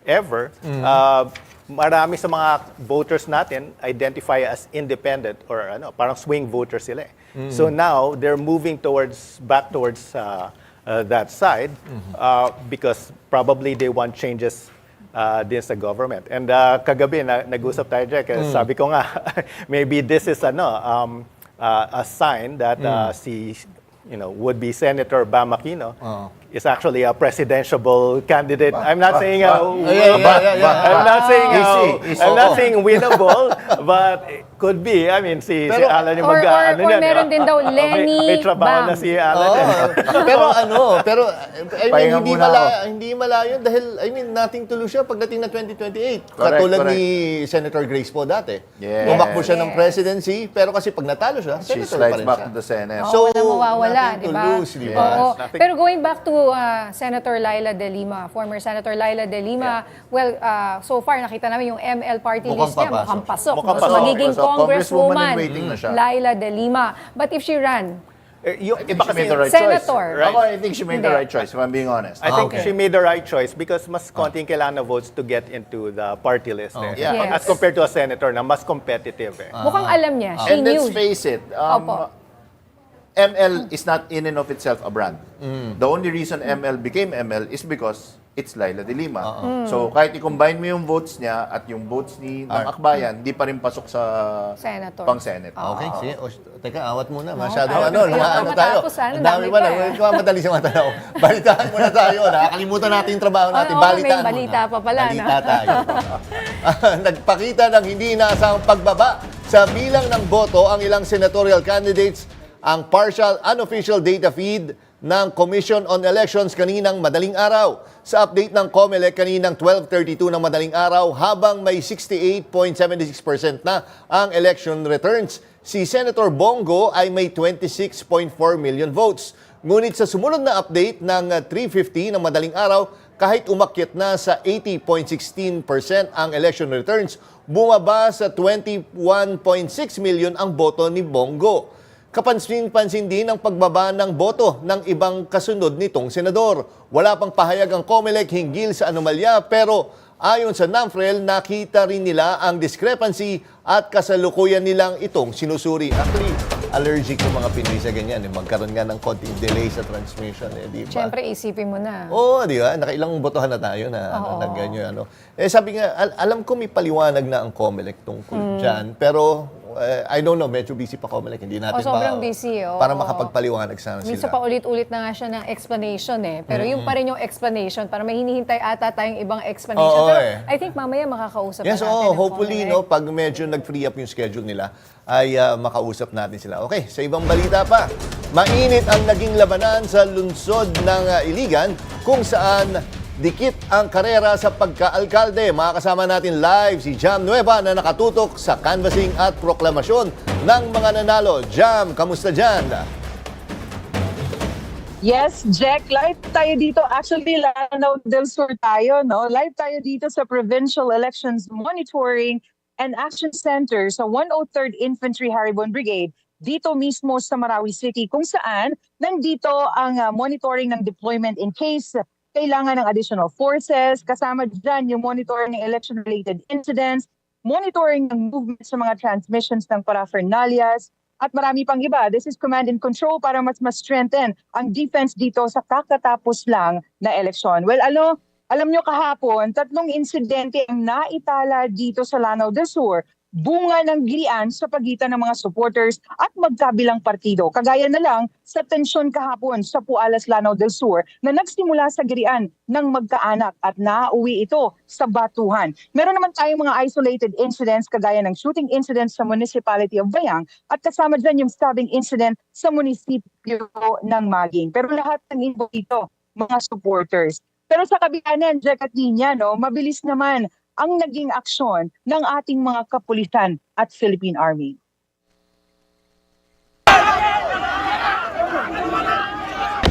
ever. Marami sa mga voters natin identify as independent or parang swing voters sila. So now, they're moving back towards that side because probably they want changes din sa government. And kagabi, nag-usap tayo, Jeck, sabi ko nga, maybe this is a sign that si would-be Senator Bam Aquino is actually a presidential candidate. I'm not saying I'm not saying winnable, but it could be. I mean, si Alan yung meron din daw Lenny may trabaho Bam. na si Alan. Pero hindi malayo dahil nothing to lose siya pagdating na 2028. Katulad ni Senator Grace po dati. Tumakbo siya ng presidency, pero kasi pag natalo siya, she senator pa slides rin back siya. to the Senate. So, wala mawawala, di ba? Diba? Pero going back to Senator Laila De Lima, former Senator Laila De Lima, well, so far nakita namin yung ML party list niya, mukhang pasok. So, magiging Congresswoman Laila De Lima. But if she ran, Iba kasi made the right Senator. choice. Right? I think she made the right choice, if I'm being honest. I think she made the right choice because mas konting kailangan na votes to get into the party list. As compared to a senator na mas competitive. Mukhang alam niya. She And knew. let's face it, ML is not in and of itself a brand. The only reason ML became ML is because it's Laila De Lima. So kahit i-combine mo yung votes niya at yung votes ng Akbayan, di pa rin pasok sa Senator. pang-Senate. Okay, sige. Teka, awat muna. Masyadong tayo. Ang dami pa na. Madali sa mga tanaw. Balitaan muna tayo. Nakakalimutan natin yung trabaho natin. Balitaan may balita pa pala. Balita tayo. Nagpakita ng hindi inaasahang pagbaba sa bilang ng boto ang ilang senatorial candidates ang partial unofficial data feed ng Commission on Elections kaninang madaling araw. Sa update ng COMELEC kaninang 12:32 ng madaling araw, habang may 68.76% na ang election returns, si Senator Bongo ay may 26.4 million votes. Ngunit sa sumunod na update ng 3:50 ng madaling araw, kahit umakyat na sa 80.16% ang election returns, bumaba sa 21.6 million ang boto ni Bongo. Kapansin-pansin din ang pagbaba ng boto ng ibang kasunod nitong senador. Wala pang pahayag ang COMELEC hinggil sa anomalya, pero ayon sa NAMFREL, nakita rin nila ang discrepancy at kasalukuyan nilang itong sinusuri. Actually, allergic yung mga Pinoy sa ganyan. Magkaroon nga ng konting delay sa transmission. Di ba? Siyempre, isipin mo na. Oo, di ba? Nakailang botohan na tayo na nag-ganyo. Sabi nga, alam ko may paliwanag na ang COMELEC tungkol dyan, pero I don't know, medyo busy pa COMELEC. Hindi natin sobrang busy. Para makapagpaliwanag sana sila. Minsan pa ulit-ulit na nga siya ng explanation Pero yung pa rin yung explanation, para may hinihintay ata tayong ibang explanation. Pero I think mamaya makakausap natin. Hopefully, pag medyo nag-free up yung schedule nila, ay makausap natin sila. Okay, sa ibang balita pa, mainit ang naging labanan sa lungsod ng Iligan kung saan dikit ang karera sa pagka-alkalde. Makakasama natin live si Jam Nueva na nakatutok sa canvassing at proklamasyon ng mga nanalo. Jam, kamusta dyan? Yes, Jeck, live tayo dito. Actually, Lanao del Sur tayo, no? Live tayo dito sa Provincial Elections Monitoring and Action Center sa 103rd Infantry Haribon Brigade dito mismo sa Marawi City, kung saan nandito ang monitoring ng deployment in case kailangan ng additional forces, kasama dyan yung monitoring ng election-related incidents, monitoring ng movement sa mga transmissions ng paraphernalias, at marami pang iba. This is command and control para mas strengthen ang defense dito sa kakatapos lang na eleksyon. Well, alam nyo kahapon, 3 insidente ang naitala dito sa Lanao del Sur, bunga ng gilian sa pagitan ng mga supporters at magkabilang partido. Kagaya na lang sa tensyon kahapon sa Pualas, Lanao del Sur na nagsimula sa gilian ng magkaanak at nauwi ito sa batuhan. Meron naman tayong mga isolated incidents kagaya ng shooting incident sa municipality of Bayang at kasama dyan yung stabbing incident sa munisipyo ng Maging. Pero lahat ng info dito mga supporters. Pero sa kabila niyan, Jeck at Niña, no, mabilis naman ang naging aksyon ng ating mga kapulisan at Philippine Army.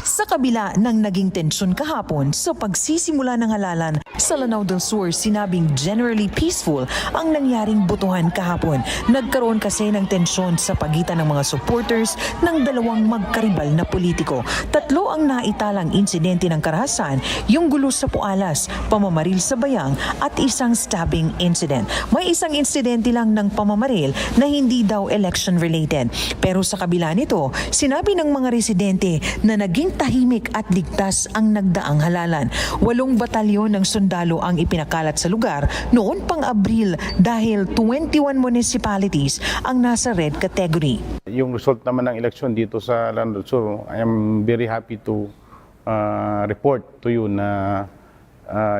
Sa kabila ng naging tensyon kahapon sa pagsisimula ng halalan sa Lanao del Sur, sinabing generally peaceful ang nangyaring botohan kahapon. Nagkaroon kasi ng tensyon sa pagitan ng mga supporters ng dalawang magkaribal na politiko. 3 ang naitalang insidente ng karahasan, yung gulo sa Pualas, pamamaril sa Bayang at isang stabbing incident. May isang insidente lang ng pamamaril na hindi daw election related. Pero sa kabila nito, sinabi ng mga residente na naging tahimik at ligtas ang nagdaang halalan. 8 batalyon ng sundalo ang ipinakalat sa lugar noon pang Abril dahil 21 municipalities ang nasa red category. Yung result naman ng eleksyon dito sa Lanao del Sur, I am very happy to report to you na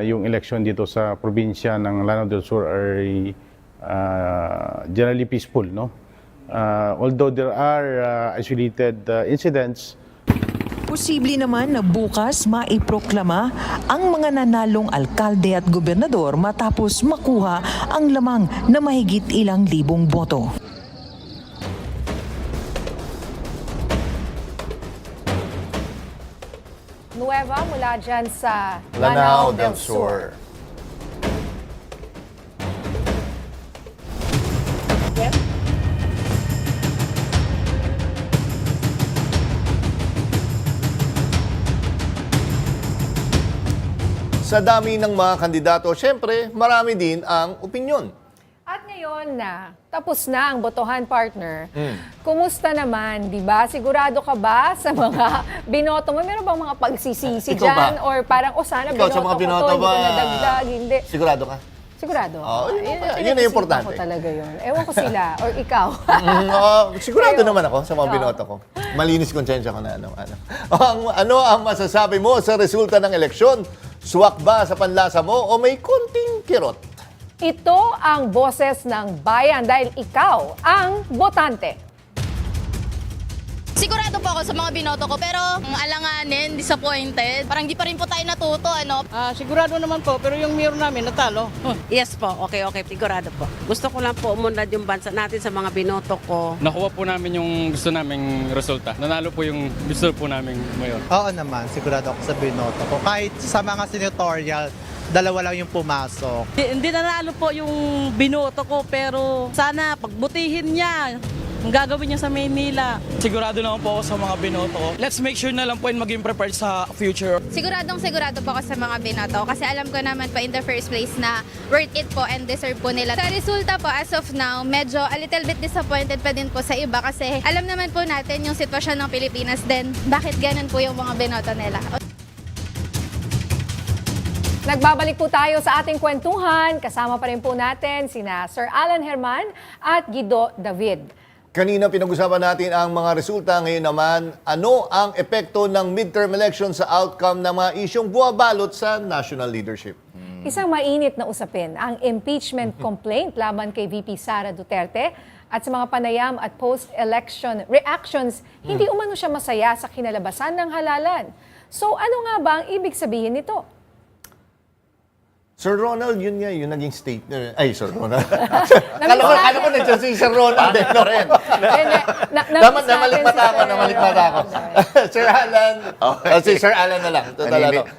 yung eleksyon dito sa probinsya ng Lanao del Sur ay generally peaceful, no? Although there are isolated incidents. Posible naman na bukas maiproklama ang mga nanalong alkalde at gobernador matapos makuha ang lamang na mahigit ilang libong boto. Nueva mula dyan sa Lanao del Sur. Sa dami ng mga kandidato, syempre, marami din ang opinyon. At ngayon na, tapos na ang botohan, partner. Kumusta naman, di ba? Sigurado ka ba sa mga binoto mo? Meron bang mga pagsisisi Ikaw dyan? ba? Or parang, sana Ikaw, binoto sa mga ko binoto to, hindi ba? ko nadagdag, hindi. Sigurado ka? Sigurado. Oh, yun ang pinag-isipan importante. ko talaga yun. Ewan ko sila, or ikaw. Sigurado naman ako sa mga binoto ko. Malinis konsensya ko na ano. Ano ang masasabi mo sa resulta ng eleksyon? Suwak ba sa panlasa mo o may konting kirot? Ito ang boses ng bayan dahil ikaw ang botante. Sigurado po ako sa mga binoto ko, pero ang alanganin, disappointed. Parang di pa rin po tayo natuto, ano? Sigurado naman po, pero yung mayor namin natalo. Yes po, okay, sigurado po. Gusto ko lang po umunlad yung bansa natin sa mga binoto ko. Nakuha po namin yung gusto naming resulta. Nanalo po yung gusto po namin mayor. Oo naman, sigurado ako sa binoto ko. Kahit sa mga senatorial, 2 lang yung pumasok. Hindi nanalo po yung binoto ko, pero sana pagbutihin niya ang gagawin niya sa Maynila. Sigurado naman po ako sa mga binoto ko. Let's make sure na lang po maging prepared sa future. Siguradong sigurado po ako sa mga binoto ko kasi alam ko naman po in the first place na worth it po and deserve po nila. Sa resulta po, as of now, medyo a little bit disappointed pa din po sa iba kasi alam naman po natin yung sitwasyon ng Pilipinas, then bakit ganun po yung mga binoto nila. Nagbabalik po tayo sa ating kwentuhan. Kasama pa rin po natin sina Sir Alan Herman at Guido David. Kanina pinag-usapan natin ang mga resulta. Ngayon naman, ano ang epekto ng midterm election sa outcome ng mga isyong buwabalot sa national leadership? Isang mainit na usapin ang impeachment complaint laban kay VP Sara Duterte at sa mga panayam at post-election reactions, hindi umano siya masaya sa kinalabasan ng halalan. So ano nga ba ang ibig sabihin nito? Sir Ronald, yun nga, yung naging statement. Ay, Sir Ronald. Kala ko nandiyan si Sir Ronald. Namalikmata ako. Sir Alan. Si Sir Alan na lang.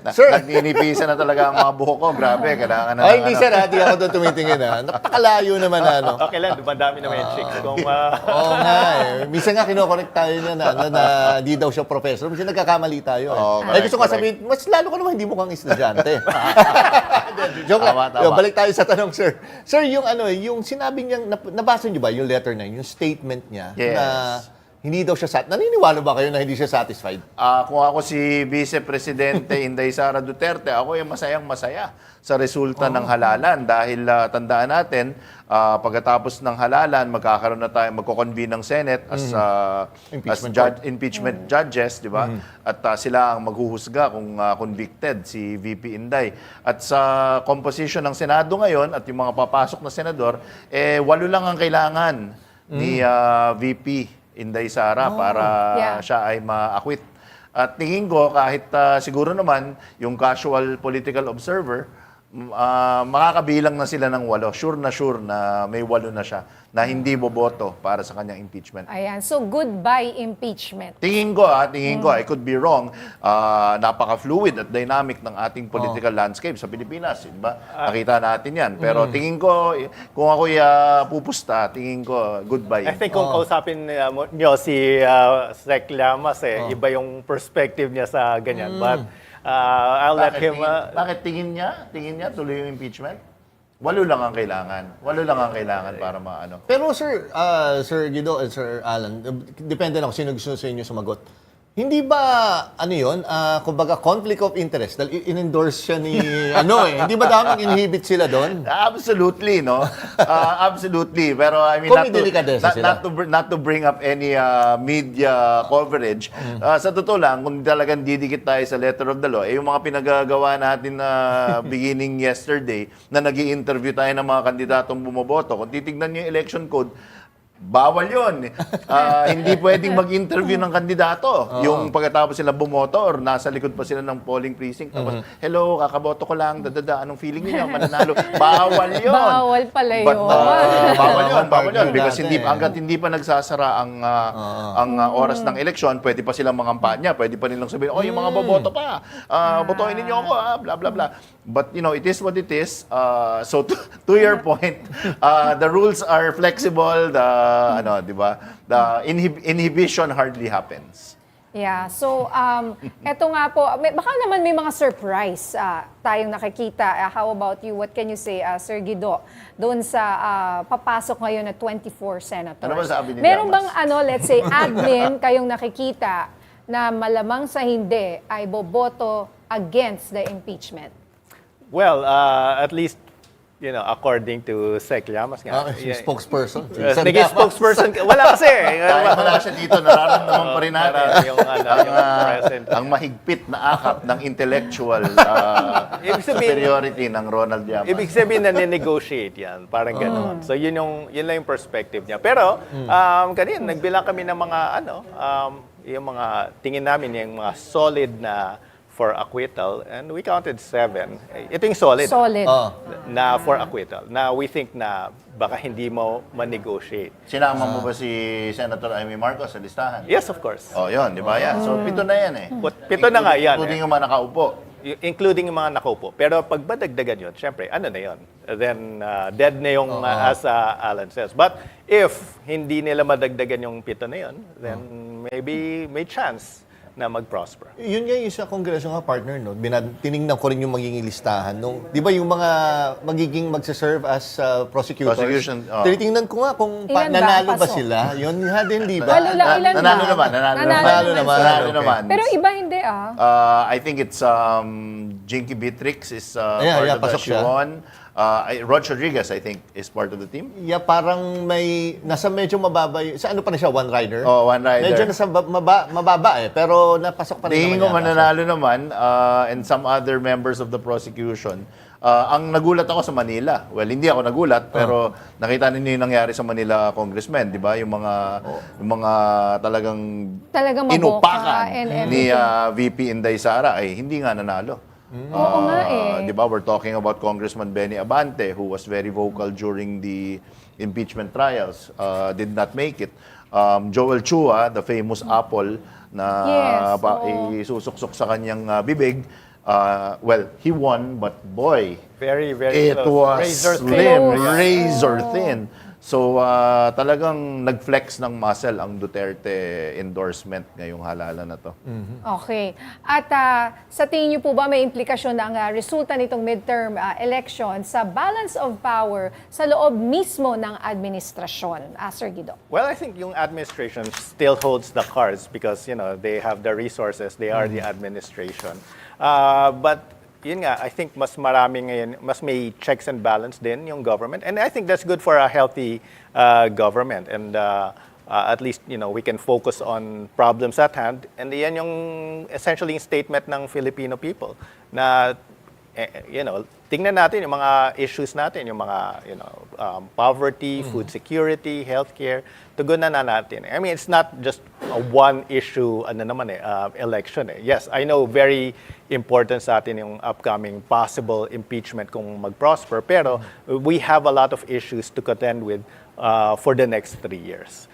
Nagninipisan na talaga ang mga buhok ko. Grabe, kailangan na. Ay, hindi sir, di ako doon tumitingin. Napakalayo naman na. Okay lang, dumadami naman yung chicks. Oo nga eh. Minsan nga kinokorek tayo niya na di daw siya professor. Minsan nagkakamali tayo. Ay, gusto nga sabihin, mas lalo ko naman hindi mukhang estudyante. Joke lang. Balik tayo sa tanong, sir. Sir, yung sinabi niyang, nabasa niyo ba yung letter na yung statement niya na hindi daw siya naniniwala ba kayo na hindi siya satisfied? Kung ako si Vice Presidente Inday Sara Duterte, ako ay masayang-masaya sa resulta ng halalan dahil tandaan natin, pagkatapos ng halalan, magkakaroon na tayo, magko-convene ng Senate as impeachment judges, di ba? At sila ang maghuhusga kung convicted si VP Inday. At sa composition ng Senado ngayon at yung mga papasok na senador, 8 lang ang kailangan ni VP Inday Sara para siya ay ma-acquit. At tingin ko, kahit siguro naman, yung casual political observer, makakabilang na sila ng 8. Sure na may 8 na siya na hindi boboto para sa kanyang impeachment. Ayan, so goodbye impeachment. Tingin ko, I could be wrong. Napaka-fluid at dynamic ng ating political landscape sa Pilipinas. Diba? Nakita natin yan. Pero tingin ko, kung ako'y pupusta, tingin ko, goodbye. I think kung kausapin nyo si Sec Llamas, iba yung perspective niya sa ganyan. But I'll let him... Bakit tingin niya tuloy yung impeachment? 8 lang ang kailangan para maano. Pero Sir Guido and Sir Alan, depende lang kung sino gusto sa inyo sumagot. Hindi ba, kumbaga conflict of interest? Dahil in-endorse siya ni, hindi ba daming inhibit sila doon? Absolutely, no? Absolutely. Pero I mean, not to bring up any media coverage, sa totoo lang, kung talagang didikit tayo sa letter of the law, yung mga pinagagawa natin na beginning yesterday, na nag-i-interview tayo ng mga kandidatong bumoboto, kung titignan nyo yung election code, bawal yun. Hindi pwedeng mag-interview ng kandidato. Yung pagkatapos sila bumoto or nasa likod pa sila ng polling precinct. Tapos, hello, kakaboto ko lang, anong feeling niyo? Mananalo. Bawal yun. Bawal pala yun. Bawal yun. Because hanggat hindi pa nagsasara ang oras ng eleksyon, pwede pa silang mangampanya. Pwede pa nilang sabihin, yung mga boboto pa. Botohin ninyo ako, blah, blah, blah. But, it is what it is. So, to your point, the rules are flexible. Di ba? The inhibition hardly happens. Yeah. So, eto nga po, baka naman may mga surprise tayong nakikita. How about you? What can you say, Sir Guido? Doon sa papasok ngayon na 24 senators. Ano ba sabi ni Meron Llamas? bang, let's say, admin kayong nakikita na malamang sa hindi ay boboto against the impeachment? Well, at least, according to Sec Llamas nga. Spokesperson. Naging spokesperson. Wala kasi. Wala siya dito. Nararamdaman pa rin natin. Ang mahigpit na akap ng intellectual superiority ng Ronald Llamas. Ibig sabihin na negotiate yan. Parang gano'n. So yun lang yung perspective niya. Pero, kanina, nagbilang kami ng mga, yung mga tingin namin, yung mga solid na for acquittal, and we counted 7. Ito yung solid. Na for acquittal. Na we think na baka hindi mo ma-negotiate. Sinama mo ba si Senator Amy Marcos sa listahan? Yes, of course. Yun, di ba yan? So, 7 na yan eh. Pito na nga yan. Including yung mga nakaupo. Including yung mga nakaupo. Pero pag badagdagan yun, syempre, na yun? Then, dead na yung, as Alan says. But if hindi nila madagdagan yung 7 na yun, then maybe may chance na mag-prosper. Yun nga yung sa kongreso nga partner, no? Tiningnan ko rin yung magiging listahan. Di ba yung mga magiging magsaserve as prosecutors? Tinitingnan ko nga kung nanalo ba sila. Yun nga din, di ba? Nanalo naman. Pero iba hindi I think it's Jinky Beatrix is part of the Chiron. Rod Rodriguez, I think, is part of the team. Yeah, parang nasa medyo mababa sa ano pa na siya, one rider? One rider. Medyo nasa mababa pero napasok pa rin naman. Tingin ko mananalo naman, and some other members of the prosecution. Ang nagulat ako sa Manila. Well, hindi ako nagulat, pero nakita ninyo yung nangyari sa Manila congressmen, di ba? Yung mga talagang inupakan ni VP Inday Sara ay hindi nga nanalo. Oo nga Di ba? We're talking about Congressman Benny Abante, who was very vocal during the impeachment trials, did not make it. Joel Chua, the famous apple na isusuksok sa kanyang bibig, well, he won, but boy, very, very it was slim, razor thin. So, talagang nag-flex ng muscle ang Duterte endorsement ngayong halalan na to. Okay. At sa tingin niyo po ba may implikasyon ang resulta nitong midterm election sa balance of power sa loob mismo ng administrasyon? Sir Guido. Well, I think yung administration still holds the cards because, they have the resources, they are the administration. But yun nga, I think mas marami ngayon, mas may checks and balance din yung government. And I think that's good for a healthy government. And at least, we can focus on problems at hand. And yan yung essentially yung statement ng Filipino people na tingnan natin yung mga issues natin, yung mga, poverty, food security, healthcare, tugunan na natin. I mean, it's not just a one issue, election. Yes, I know very important sa atin yung upcoming possible impeachment kung mag-prosper, pero we have a lot of issues to contend with for the next 3 years.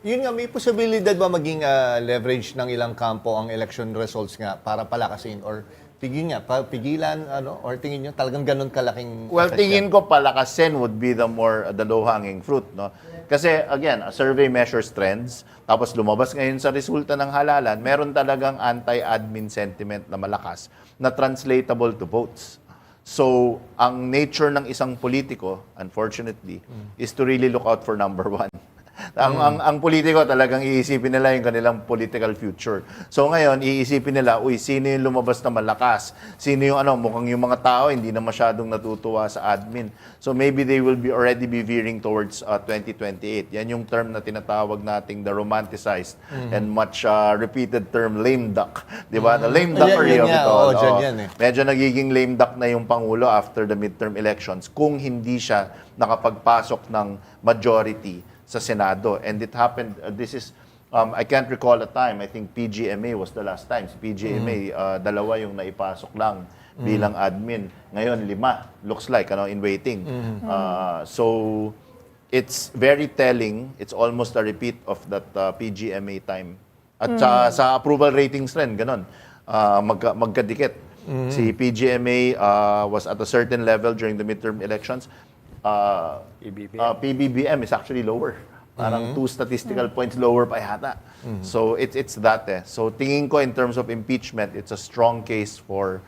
Yun nga, may posibilidad ba maging leverage ng ilang kampo ang election results nga para palakasin or pigilan, or tingin nyo talagang ganun kalaking... Well, tingin ko palakasin would be the low-hanging fruit, no? Kasi, again, a survey measures trends, tapos lumabas ngayon sa resulta ng halalan, meron talagang anti-admin sentiment na malakas na translatable to votes. So, ang nature ng isang politiko, unfortunately, is to really look out for number one. Ang politiko talagang iisipin nila yung kanilang political future. So ngayon, iisipin nila, sino yung lumabas na malakas? Sino yung mukhang yung mga tao hindi na masyadong natutuwa sa admin. So maybe they will already be veering towards 2028. Yan yung term na tinatawag nating the romanticized and much repeated term, lame duck. Di ba? The lame duckery of it all. Medyo nagiging lame duck na yung Pangulo after the midterm elections kung hindi siya nakapagpasok ng majority sa Senado. And it happened, I can't recall a time, I think PGMA was the last time. Si PGMA, dalawa yung naipasok lang bilang admin. Ngayon, 5, looks like, in waiting. So, it's very telling. It's almost a repeat of that PGMA time. At sa approval ratings rin, ganon. Magkadikit. Si PGMA was at a certain level during the midterm elections. PBBM is actually lower. Parang 2 statistical points lower pa yata. So it's that. So tingin ko in terms of impeachment, it's a strong case for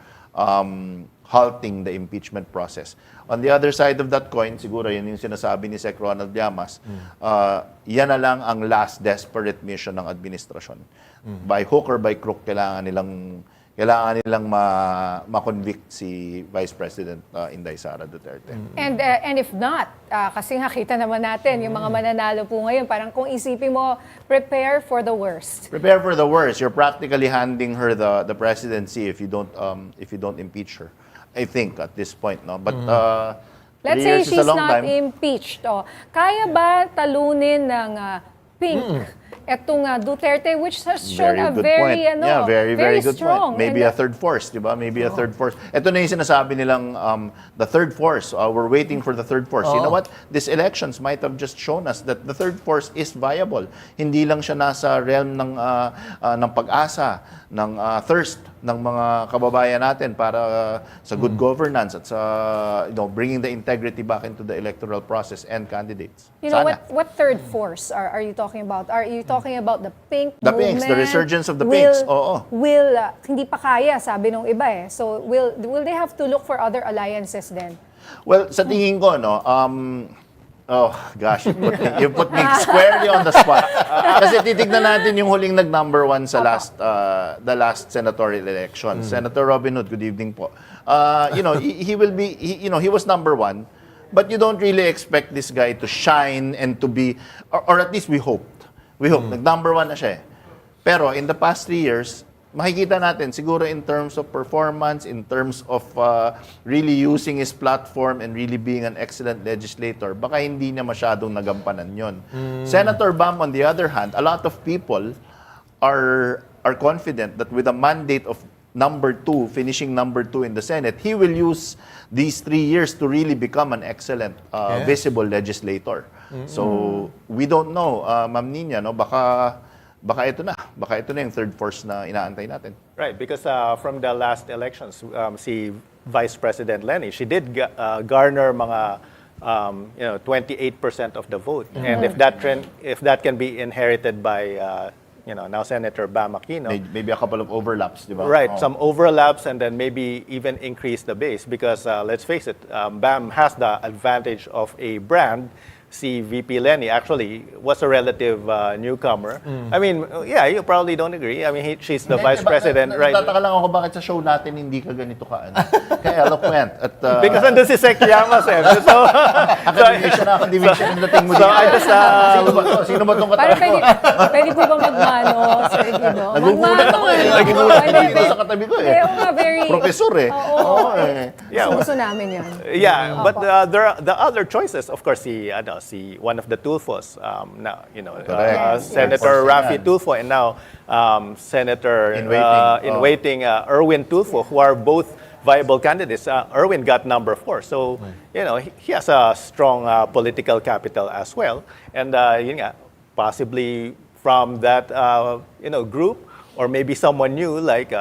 halting the impeachment process. On the other side of that coin, siguro yun yung sinasabi ni Sec. Ronald Llamas, yan na lang ang last desperate mission ng administrasyon. By hook or by crook, kailangan nilang ma-convict si Vice President Inday Sara Duterte. And if not, kasi nakita naman natin yung mga mananalo po ngayon, parang kung isipin mo, prepare for the worst. Prepare for the worst. You're practically handing her the presidency if you don't impeach her. I think at this point, no. But let's say she's not impeached. Kaya ba talunin ng pink etong Duterte, which has shown a very very good strong point. Maybe a third force, di ba? Maybe a third force. Ito na yung sinasabi nilang the third force. We're waiting for the third force. You know what? These elections might have just shown us that the third force is viable. Hindi lang siya nasa realm ng pag-asa, ng thirst ng mga kababayan natin para sa good governance at sa bringing the integrity back into the electoral process and candidates. You know what third force are you talking about? Are you talking about the pink movement? Pinks, the resurgence of the pinks. Hindi pa kaya, sabi nung iba So will they have to look for other alliances then? Well, sa tingin ko, oh gosh, you put me squarely on the spot. Kasi titignan natin yung huling nag-number 1 sa the last senatorial election. Senator Robin Hood, good evening po. He will be, he was number 1, but you don't really expect this guy to shine and to be, or at least we hoped. Nag-number 1 na siya. Pero in the past 3 years, makikita natin siguro in terms of performance, in terms of really using his platform and really being an excellent legislator, baka hindi niya masyadong nagampanan yon. Senator Bam, on the other hand, a lot of people are confident that with a mandate of number 2, finishing number 2 in the Senate, he will use these 3 years to really become an excellent, visible legislator. So, we don't know, Ma'am Niña, baka ito na yung third force na inaantay natin. Right, because from the last elections, si Vice President Leni, she did garner mga 28% of the vote. And if that can be inherited by now Senator Bam Aquino, maybe a couple of overlaps, di ba? Right, some overlaps and then maybe even increase the base because let's face it, Bam has the advantage of a brand. si VP Lenny actually was a relative newcomer. I mean, yeah, you probably don't agree. I mean, she's the vice president, right? Natataka lang ako bakit sa show natin hindi ka ganito ka. Kaya eloquent. At, because nandun si Sec Llamas eh. So, academician ang dating mo dito. So, I just, sino ba itong Parang katabi ko? pwede po bang magmano, Sir Gino? Nagugulat ako eh. Nagugulat ako dito sa katabi ko eh. Oo nga, very... Professor eh. Oo. Yeah. Gusto namin yan. Yeah, but there are the other choices, of course, si one of the Tulfos, Senator Raffy Tulfo, and now Senator in waiting Erwin Tulfo, who are both viable candidates. Erwin got number 4, so he has a strong political capital as well, and possibly from that group. Or maybe someone new, like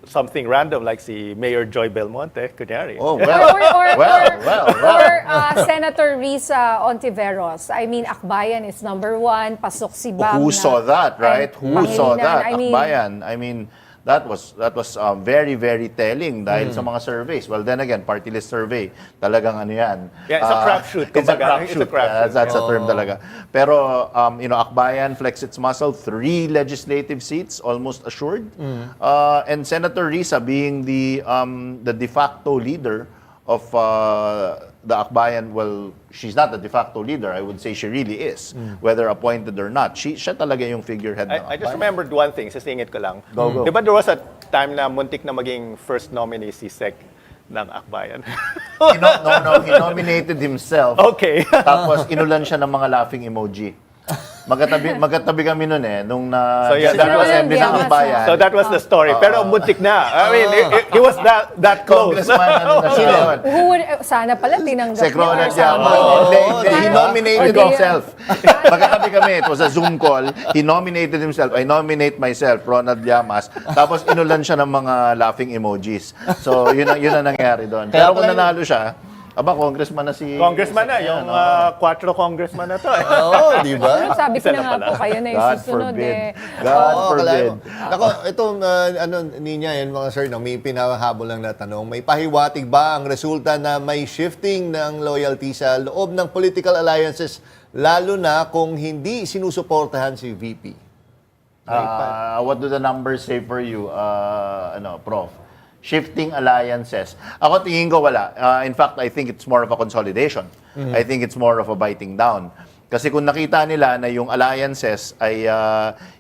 something random, like si Mayor Joy Belmonte, kunyari. Oh, well. Or Senator Risa Ontiveros. I mean, Akbayan is number 1. Pasok si Bam. Who saw that, right? Who saw that? I mean, Akbayan. I mean, that was very, very telling dahil sa mga surveys. Well, then again, party list survey, talagang ano yan. Yeah, it's a crapshoot. It's a crapshoot. That's a term talaga. Pero, Akbayan flex its muscle, 3 legislative seats, almost assured. And Senator Risa being the de facto leader of the Akbayan, well, she's not the de facto leader. I would say she really is, whether appointed or not. Siya talaga yung figurehead ng Akbayan. I just remembered one thing, sisingit ko lang. Go. Diba there was a time na muntik na maging first nominee si Sec ng Akbayan? He nominated himself. Okay. Tapos inulan siya ng mga laughing emoji. Magkatabi kami noon eh, nung So yeah, that was MD ng Akbayan. So that was the story. Pero muntik na. I mean, he was that close. Who would, sana pala tinanggap Si Ronald Llamas. He nominated himself. Magkatabi kami, it was a Zoom call. He nominated himself. I nominate myself, Ronald Llamas. Tapos inulan siya ng mga laughing emojis. So yun ang nangyari doon. Pero kung nanalo siya, congressman na si... Congressman na, yung 4 congressman na to. Oo, di ba? Sabi ko na nga po, kayo na yung susunod eh. God forbid. Ako, itong, Niña, yan mga sir, may pinahabol lang na tanong. May pahiwatig ba ang resulta na may shifting ng loyalty sa loob ng political alliances, lalo na kung hindi sinusuportahan si VP? What do the numbers say for you, Prof? Shifting alliances. Ako tingin ko wala. In fact, I think it's more of a consolidation. I think it's more of a biting down. Kasi kung nakita nila na yung alliances ay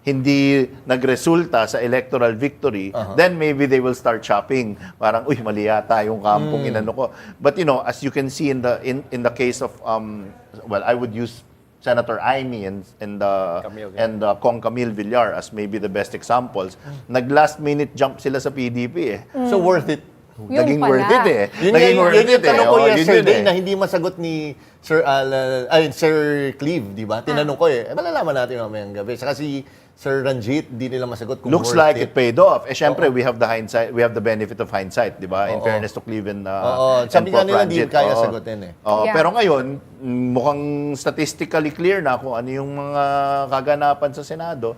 hindi nagresulta sa electoral victory, then maybe they will start shopping. Parang, mali yata yung kampong inano ko. But as you can see in the case of, I would use Senator Amy and Kong Camille Villar as maybe the best examples. Nag-last minute jump sila sa PDP eh. So worth it. Naging worth it eh. Naging worth it eh. Tanong ko yesterday na hindi masagot ni Sir Cleve, di ba? Tinanong ko malalaman natin mamayang gabi. Saka si Sir Ranjit, di nila masagot kung looks like it paid off. Syempre, we have the hindsight, we have the benefit of hindsight, di ba? In fairness to Cleve and sabi nga nila, di kaya sagutin eh. Pero ngayon, mukhang statistically clear na kung ano yung mga kaganapan sa Senado.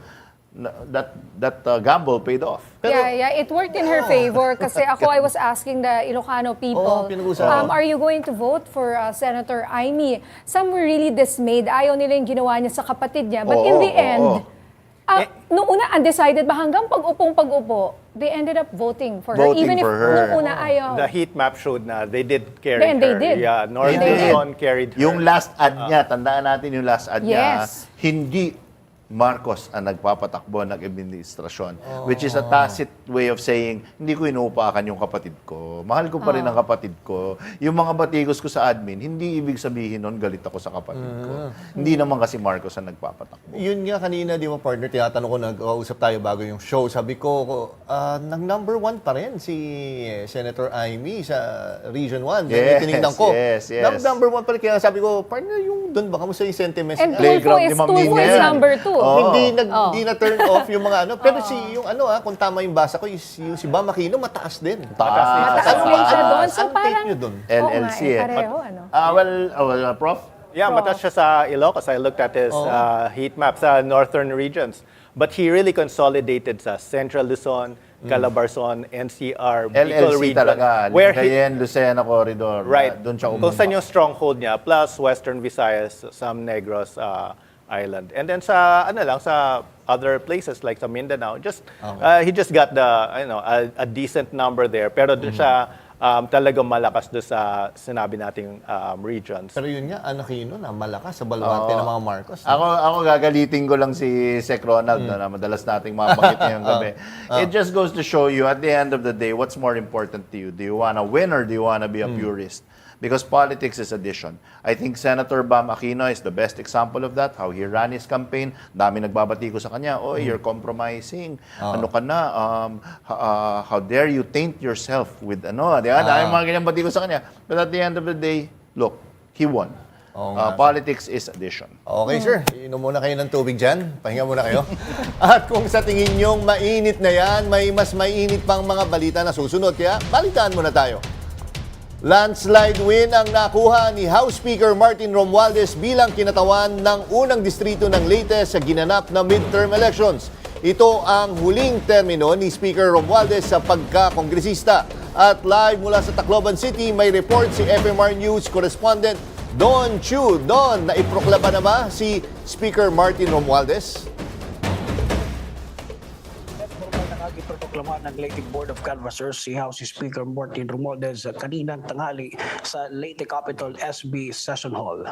That gamble paid off. It worked in her favor kasi ako, I was asking the Ilocano people, are you going to vote for Senator Amy? Some were really dismayed. Ayaw nila yung ginawa niya sa kapatid niya. But in the end, nung una, undecided ba hanggang pag-upo, they ended up voting for her. Even if nung una ayaw. The heat map showed na they did carry her. They did. Yeah, North Luzon carried her. Yung last ad niya, tandaan natin yung last ad niya, hindi Marcos ang nagpapatakbo ng administrasyon. Which is a tacit way of saying, hindi ko inuupakan yung kapatid ko. Mahal ko pa rin ang kapatid ko. Yung mga batikos ko sa admin, hindi ibig sabihin nun galit ako sa kapatid ko. Hindi naman kasi Marcos ang nagpapatakbo. Yun nga kanina, di ba partner, tinatanong ko, nag-uusap tayo bago yung show. Sabi ko, nang number 1 pa rin si Senator Amy sa Region 1. Tinignan ko. Yes. Number 1 pa rin. Kaya sabi ko, partner, yung doon ba? Kamusta yung sentiments? And Tulfo is number 2. Hindi na turn off yung mga ano. Pero yung kung tama yung basa ko, yung si Bam Aquino, mataas din. Mataas din siya doon. So parang, nyo LLC pareho, Prof, Yeah, mataas siya sa Ilocos. I looked at his heat map sa northern regions. But he really consolidated sa Central Luzon, Calabarzon, NCR, Bicol LLC region. talaga. Where Cayenne, Lucena Corridor. Right. Doon siya Kung saan yung stronghold niya, plus Western Visayas, some Negros Island. And then sa sa other places like sa Mindanao, he just got a decent number there. Pero doon siya talagang malakas doon sa sinabi nating regions. Pero yun nga, Aquino na malakas sa baluarte ng mga Marcos. Ako gagalitin ko lang si Sec Ronald na madalas nating mabanggit ngayong gabi. It just goes to show you at the end of the day, what's more important to you? Do you wanna win or do you wanna be a purist? Because politics is addition. I think Senator Bam Aquino is the best example of that, how he ran his campaign. Dami nagbabati ko sa kanya, you're compromising. Ano ka na? How dare you taint yourself with Dami mga ganyan bati ko sa kanya. But at the end of the day, look, he won. Politics is addition. Okay, sir. Inom muna kayo ng tubig dyan. Pahinga muna kayo. At kung sa tingin nyong mainit na yan, may mas mainit pang mga balita na susunod. Kaya balitaan muna tayo. Landslide win ang nakuha ni House Speaker Martin Romualdez bilang kinatawan ng unang distrito ng Leyte sa ginanap na midterm elections. Ito ang huling termino ni Speaker Romualdez sa pagka-kongresista. At live mula sa Tacloban City, may report si FMR News correspondent Don Chu. Don, naiproklama na ba si Speaker Martin Romualdez? Proklama ng Leyte Board of Canvassers si House Speaker Martin Romualdez kaninang tanghali sa Leyte Capitol SB Session Hall.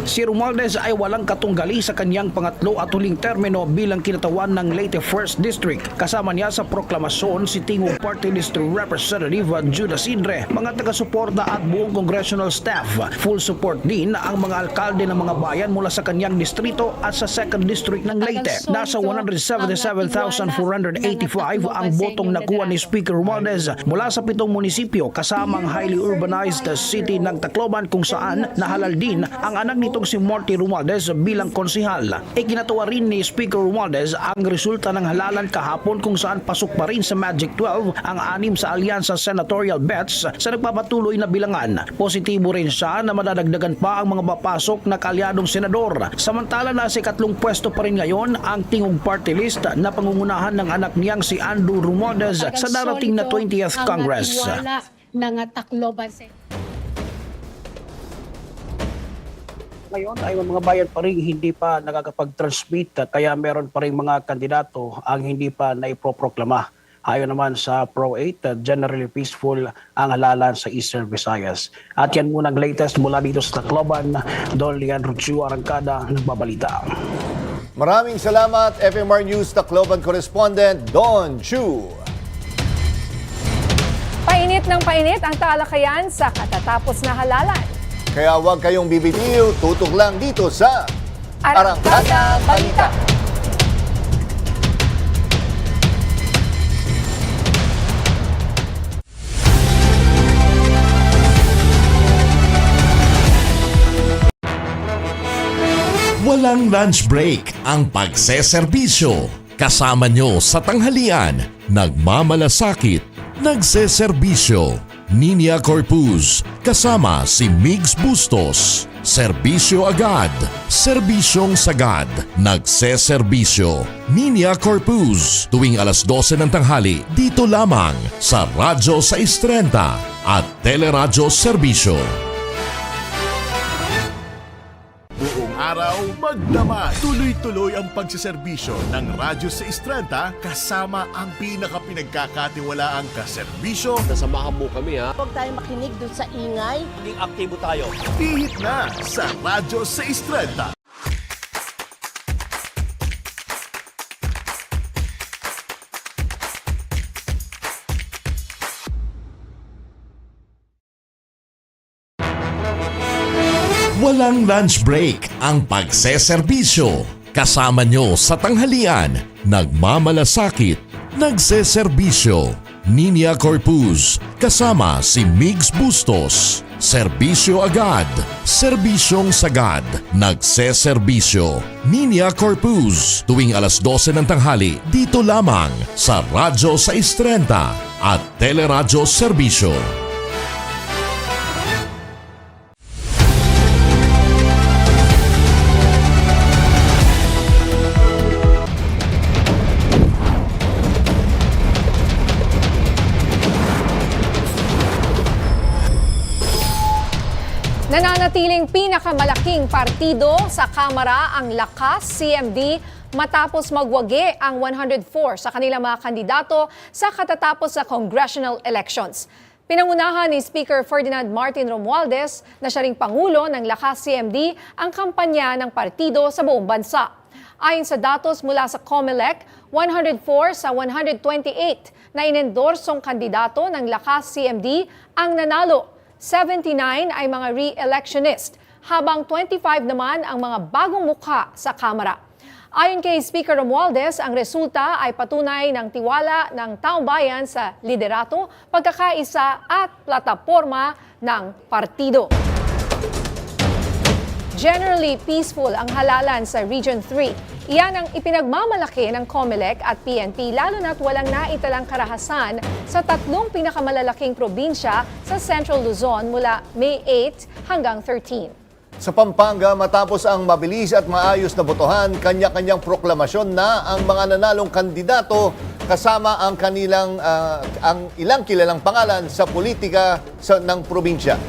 Si Romualdez ay walang katunggali sa kanyang pangatlo at huling termino bilang kinatawan ng Leyte 1st District. Kasama niya sa proklamasyon si Tingog Party List Representative Judas Indre, mga taga-suporta at buong congressional staff. Full support din ang mga alkalde ng mga bayan mula sa kanyang distrito at sa 2nd District ng Leyte. Nasa 177,485 ang botong nakuha ni Speaker Romualdez mula sa 7 munisipyo kasama ang highly urbanized city ng Tacloban kung saan nahalal din ang anak nitong si Marty Romualdez bilang konsihal. Ikinatawa rin ni Speaker Romualdez ang resulta ng halalan kahapon kung saan pasok pa rin sa Magic 12 ang 6 sa Alyansa Senatorial Bets sa nagpapatuloy na bilangan. Positibo rin siya na madadagdagan pa ang mga papasok na kaalyadong senador. Samantala na sa 2 pwesto pa rin ngayon ang Tingog Party List na pangungunahan ng anak niyang si Andrew Romualdez sa darating na 20th Congress. Ng Tacloban. Ngayon ay mga bayan pa rin hindi pa nakakapag-transmit kaya meron pa rin mga kandidato ang hindi pa naiproproklama. Ayon naman sa Pro-8, generally peaceful ang halalan sa Eastern Visayas. At yan muna ang latest mula dito sa Tacloban. Don Leandro Chu, Arangkada, nagbabalita. Maraming salamat, FMR News Tacloban correspondent Don Chu. Painit ng painit ang talakayan sa katatapos na halalan. Kaya huwag kayong bibitiw, tutok lang dito sa Arangkada Balita. Walang lunch break ang pagseserbisyo. Kasama nyo sa tanghalian, nagmamalasakit, nagseserbisyo. Niña Corpuz, kasama si Migs Bustos. Serbisyo agad, serbisyong sagad, nagseserbisyo. Niña Corpuz, tuwing alas 12 ng tanghali, dito lamang sa Radyo 630 at Teleradyo Serbisyo. Buong araw magdamag. Tuloy-tuloy ang pagsiserbisyo ng Radyo 630 kasama ang pinaka-pinagkakatiwalaang kaserbisyo. Nasamahan mo kami Huwag tayong makinig dun sa ingay. Maging aktibo tayo. Pihit na sa Radyo 630. Walang lunch break ang pagseserbisyo. Kasama nyo sa tanghalian, nagmamalasakit, nagseserbisyo. Niña Corpuz, kasama si Migs Bustos. Serbisyo agad, serbisyong sagad, nagseserbisyo. Niña Corpuz, tuwing alas 12 ng tanghali, dito lamang sa Radyo 630 at Teleradyo Serbisyo. Nanatiling pinakamalaking partido sa Kamara ang Lakas CMD matapos magwagi ang 104 sa kanilang mga kandidato sa katatapos na congressional elections. Pinangunahan ni Speaker Ferdinand Martin Romualdez na siya ring Pangulo ng Lakas CMD ang kampanya ng partido sa buong bansa. Ayon sa datos mula sa COMELEC, 104 sa 128 na inendorsong kandidato ng Lakas CMD ang nanalo. 79 ay mga re-electionist, habang 25 naman ang mga bagong mukha sa Kamara. Ayon kay Speaker Romualdez, ang resulta ay patunay ng tiwala ng taong bayan sa liderato, pagkakaisa at plataporma ng partido. Generally peaceful ang halalan sa Region 3. Iyan ang ipinagmamalaki ng COMELEC at PNP lalo na't walang naitalang karahasan sa tatlong pinakamalalaking probinsya sa Central Luzon mula May 8 hanggang 13. Sa Pampanga, matapos ang mabilis at maayos na botohan, kanya-kanyang proklamasyon na ang mga nanalong kandidato kasama ang kanilang ang ilang kilalang pangalan sa politika ng probinsya.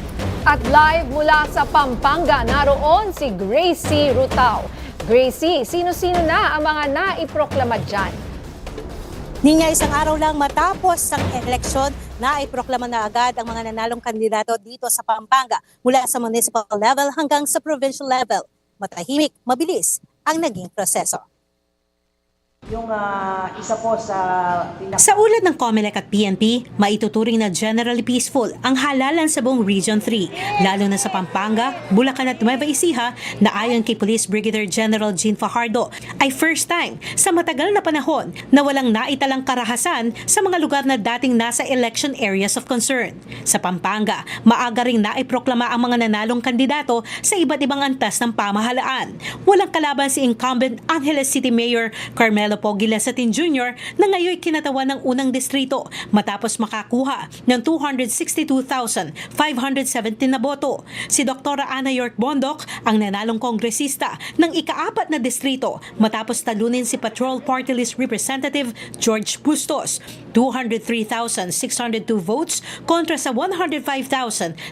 At live mula sa Pampanga, naroon si Gracie Rutao. Gracie, sino-sino na ang mga naiproklama dyan? Niña, isang araw lang matapos ang eleksyon, naiproklama na agad ang mga nanalong kandidato dito sa Pampanga mula sa municipal level hanggang sa provincial level. Matahimik, mabilis ang naging proseso. Yung isa po Sa ulat ng COMELEC at PNP, maituturing na generally peaceful ang halalan sa buong Region 3, lalo na sa Pampanga, Bulacan at Nueva Ecija na ayon kay Police Brigadier General Jean Fajardo ay first time sa matagal na panahon na walang naitalang karahasan sa mga lugar na dating nasa election areas of concern. Sa Pampanga, maaga ring naiproklama ang mga nanalong kandidato sa iba't ibang antas ng pamahalaan. Walang kalaban si incumbent Angeles City Mayor Carmelo Gilasatin Jr. na ngayon kinatawan ng unang distrito matapos makakuha ng 262,517 na boto. Si Dr. Ana York Bondok ang nanalong kongresista ng ika-4 na distrito matapos talunin si Patrol Party List Representative George Bustos. 203,602 votes kontra sa 105,944.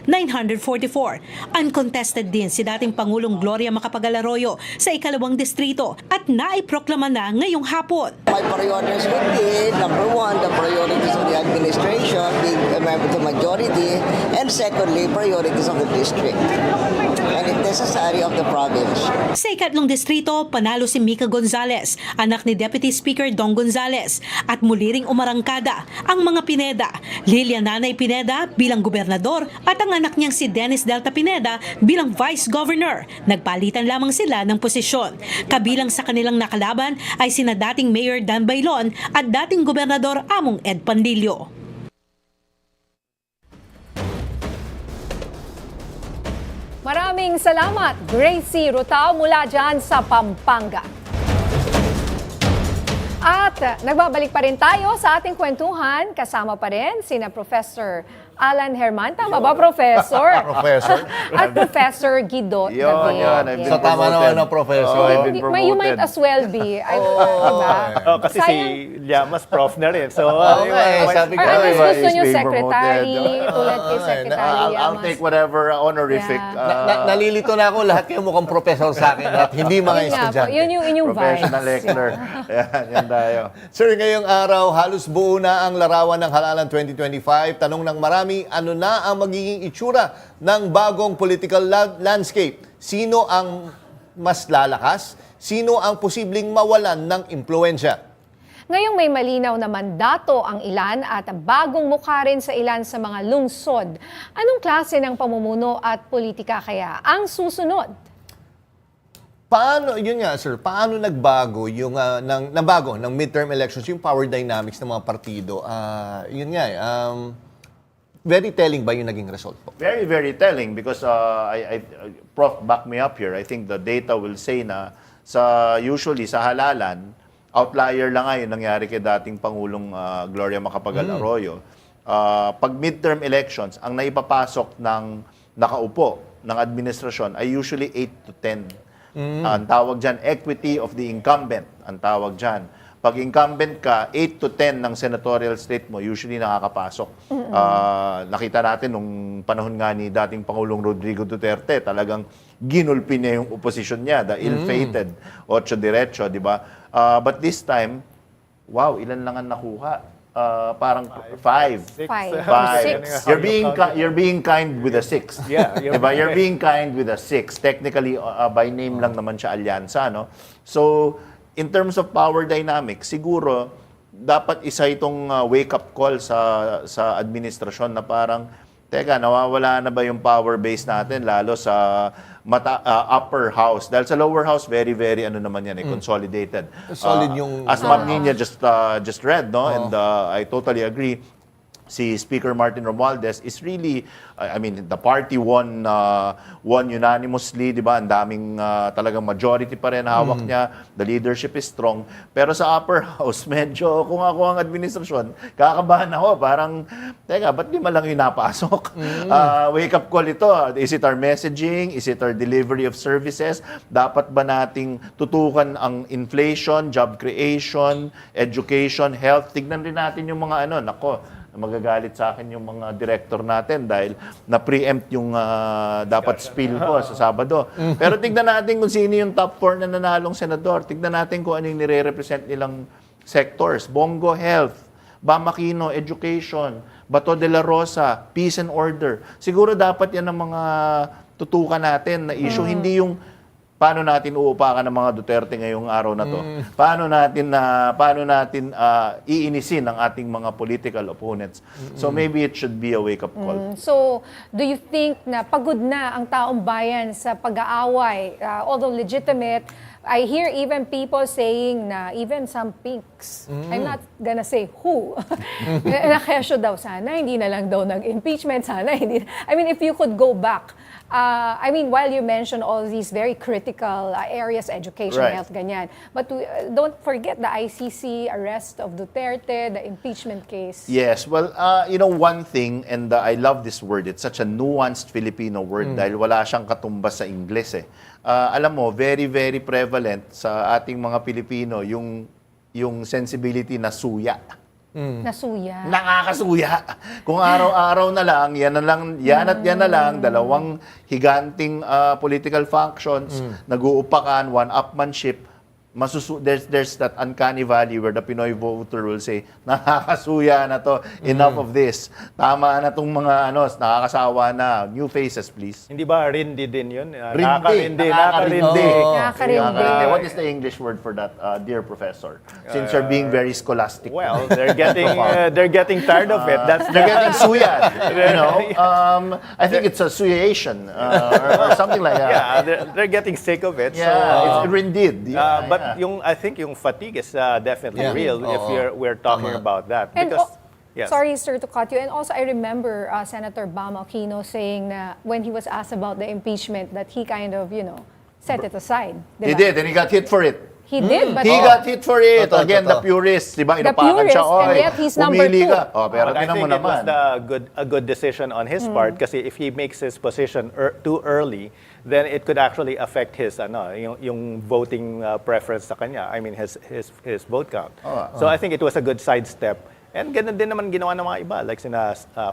Uncontested din si dating Pangulong Gloria Macapagal-Arroyo sa ikalawang distrito at naiproklama na ngayong hapon. My priorities would be, number one, the priorities of the administration, being a member of the majority, and secondly, priorities of the district, and if necessary, of the province. Sa ikatlong distrito, panalo si Mica Gonzales, anak ni Deputy Speaker Dong Gonzales, at muli ring umarangkada ang mga Pineda, Lilia Nanay Pineda bilang gobernador at ang anak niyang si Dennis Delta Pineda bilang Vice Governor. Nagpalitan lamang sila ng posisyon. Kabilang sa kanilang nakalaban ay sina dating Mayor Dan Bailon at dating Gobernador Among Ed Pandillo. Maraming salamat, Gracie Rutao mula dyan sa Pampanga. At nagbabalik pa rin tayo sa ating kwentuhan. Kasama pa rin sina Professor Alan Herman. Tama ba, Professor? Professor. At Professor Guido David. So tama naman ang professor. You might as well be. Diba? Kasi si Llamas prof na rin. So, sabi ko, mas gusto nyo secretary, tulad kay Secretary Llamas. I'll take whatever honorific. Nalilito na ako, lahat kayo mukhang professor sa akin at hindi mga estudyante. Yun yung inyong vibes. Professional lecturer. Yan tayo. Sir, ngayong araw, halos buo na ang larawan ng halalan 2025. Tanong ng marami, ano na ang magiging itsura ng bagong political landscape? Sino ang mas lalakas? Sino ang posibleng mawalan ng impluensya? Ngayong may malinaw na mandato ang ilan at bagong mukha rin sa ilan sa mga lungsod. Anong klase ng pamumuno at politika kaya ang susunod? Paano, yun nga sir, paano nagbago yung nabago ng midterm elections, yung power dynamics ng mga partido? Yun nga very telling ba yung naging result po? Very, very telling because Prof, back me up here. I think the data will say na usually sa halalan, outlier lang nga yung nangyari kay dating Pangulong Gloria Macapagal-Arroyo. Pag midterm elections, ang naipapasok ng nakaupo ng administrasyon ay usually 8 to 10. Ang tawag dyan, equity of the incumbent. Ang tawag dyan. pag incumbent ka, 8 to 10 ng senatorial slate mo, usually nakakapasok. Nakita natin nung panahon nga ni dating Pangulong Rodrigo Duterte, talagang ginulpi niya yung opposition niya, the ill-fated, 8 diretso, di ba? But this time, wow, ilan lang ang nakuha? Parang 5. 5. You're being kind with a 6. Yeah, diba? You're being kind with a 6. Technically, by name lang naman siya alyansa, no? So, in terms of power dynamics, siguro, dapat isa itong wake-up call sa administrasyon na parang, teka, nawawala na ba yung power base natin, lalo sa upper house? Dahil sa lower house, very, very, naman yan, consolidated. Solid yung... As Ma'am Niña just read, no? And I totally agree. Si Speaker Martin Romualdez is really, I mean, the party won unanimously, di ba? Ang daming talagang majority pa rin hawak niya. The leadership is strong. Pero sa upper house, medyo, kung ako ang administrasyon, kakabahan ako. Parang, teka, ba't di lang yung napasok? Wake up call ito. Is it our messaging? Is it our delivery of services? Dapat ba nating tutukan ang inflation, job creation, education, health? Tignan rin natin yung mga nako, magagalit sa akin yung mga director natin dahil na-preempt yung dapat spill ko sa Sabado. Pero tignan natin kung sino yung top 4 na nanalong senador. Tignan natin kung ano yung nire-represent nilang sectors. Bongo Health, Bamakino, Education, Bato de la Rosa, Peace and Order. Siguro dapat yan ang mga tutukan natin na issue. Hindi yung paano natin uupakan ng mga Duterte ngayong araw na to? Paano natin iinisin ang ating mga political opponents? So maybe it should be a wake-up call. So, do you think na pagod na ang taong bayan sa pag-aaway? Although legitimate, I hear even people saying na even some pinks, I'm not gonna say who, nakesyo daw sana, hindi na lang daw nag-impeachment, sana hindi. I mean, if you could go back, I mean, while you mentioned all these very critical areas, education, health, ganyan, but don't forget the ICC arrest of Duterte, the impeachment case. Yes, well, one thing, and I love this word, it's such a nuanced Filipino word dahil wala siyang katumbas sa Ingles eh. Alam mo, very, very prevalent sa ating mga Pilipino yung sensibility na suya. Nasuya. Nakakasuya. Kung araw-araw na lang, yan na lang, dalawang higanting political factions, nag-uupakan, one-upmanship, there's that uncanny valley where the Pinoy voter will say, nakakasuya na to, enough of this. Tama na tong mga nakakasawa na. New faces, please. Hindi ba rindi din yun? Nakarindi. Nakarindi. What is the English word for that, dear professor? Since you're being very scholastic. Well, they're getting tired of it. They're getting suya. I think it's a suyation or something like that. Yeah, they're getting sick of it. Yeah, so, it's rindid. But I think yung fatigue is definitely real if we're talking about that. Because, yes. Sorry, sir, to cut you. And also, I remember Senator Bam Aquino saying na when he was asked about the impeachment that he kind of, set it aside. He did, and he got hit for it. He did, but... He got hit for it. Again, the purists, di ba? Inapakan siya. And yet he's number 2. Pero I think it was a good decision on his part kasi if he makes his position too early, then it could actually affect his yung voting preference sa kanya. I mean his vote count. So I think it was a good sidestep. And ganun din naman ginawa ng mga iba, like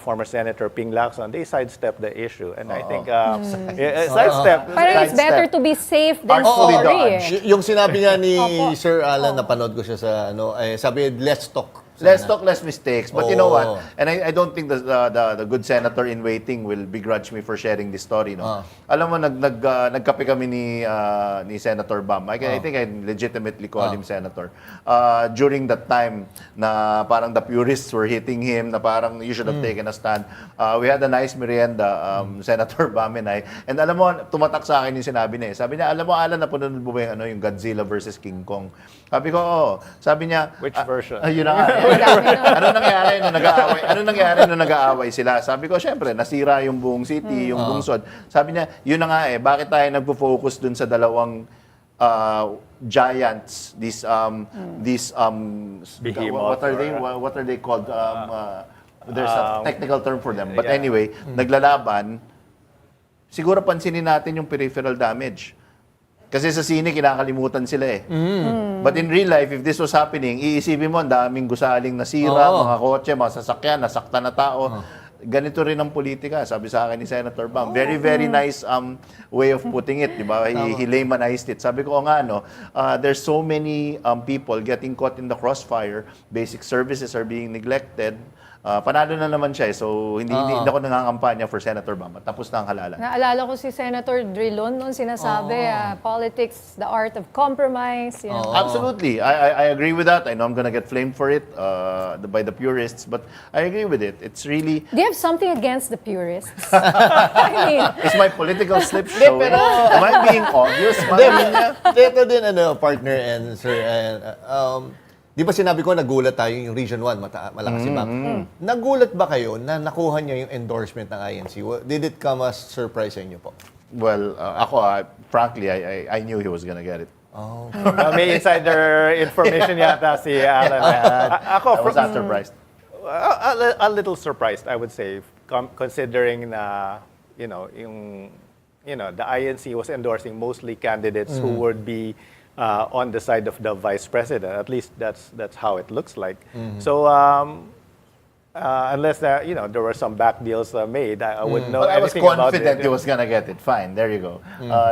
former Senator Ping Lacson, they sidestepped the issue. And I think, sidestep. Parang it's better to be safe than sorry. Yung sinabi niya ni Sir Alan, napanood ko siya sa sabi, let's talk. Let's talk less mistakes. But you know what? And I don't think the good senator in waiting will begrudge me for sharing this story. No? Alam mo, nagkape kami ni Senator Bam. I think I legitimately call him senator. During that time na parang the purists were hitting him, na parang you should have taken a stand. We had a nice merienda, Senator Bam and I. And alam mo, tumatak sa akin yung sinabi niya. Sabi niya, alam mo, Alan, napanood mo ba yung Godzilla versus King Kong? Sabi ko, oo. Sabi niya, which version? Yun na nga. Ano nangyari nung nag-aaway sila? Sabi ko, syempre, nasira yung buong city, yung lungsod. Sabi niya, yun na nga bakit tayo nagpo-focus dun sa dalawang giants, what are they called? There's a technical term for them. But anyway, naglalaban, siguro pansinin natin yung peripheral damage. Kasi sa sine, kinakalimutan sila eh. But in real life, if this was happening, iisipin mo, ang daming gusaling nasira, mga kotse, mga sasakyan, nasaktan na tao. Ganito rin ang politika, sabi sa akin ni Senator Bam. Very, very nice way of putting it, di ba? He laymanized it. Sabi ko, nga, there's so many people getting caught in the crossfire. Basic services are being neglected. Panalo na naman siya so hindi ako nangangampanya for Senator Bam. Tapos na ang halalan. Naalala ko si Senator Drilon noon sinasabi, politics, the art of compromise. You know. Absolutely. I agree with that. I know I'm gonna get flamed for it by the purists, but I agree with it. It's really... Do you have something against the purists? I mean... It's my political slip show. Am I being obvious? Dito din, partner and sir, di ba sinabi ko nagulat tayo yung Region 1, malakas si Bam. Nagulat ba kayo na nakuha niya yung endorsement ng INC? Did it come as surprise sa inyo po? Well, frankly, I knew he was gonna get it. Oh. May insider information yata si Alan. I was not surprised. A little surprised, I would say, considering na, the INC was endorsing mostly candidates who would be on the side of the vice president. At least that's how it looks like. So unless there were some back deals made, I wouldn't know anything about it. I was confident he was gonna get it. Fine, there you go.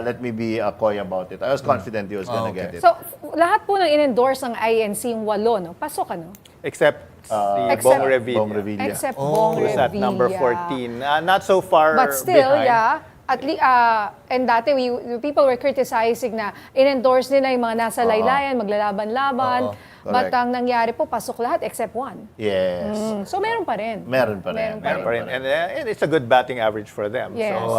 Let me be coy about it. I was confident he was gonna get it. So lahat po ng in-endorse ng INC yung 8, no? Pasok ano? Except si Bong Revilla. Except Bong Revilla. At number 14. Not so far But still, behind. At least, and dati, people were criticizing na in-endorse nila yung mga nasa laylayan, maglalaban-laban. But ang nangyari po, pasok lahat except 1. Yes. So meron pa rin. Meron pa rin. And it's a good batting average for them. Yes. So,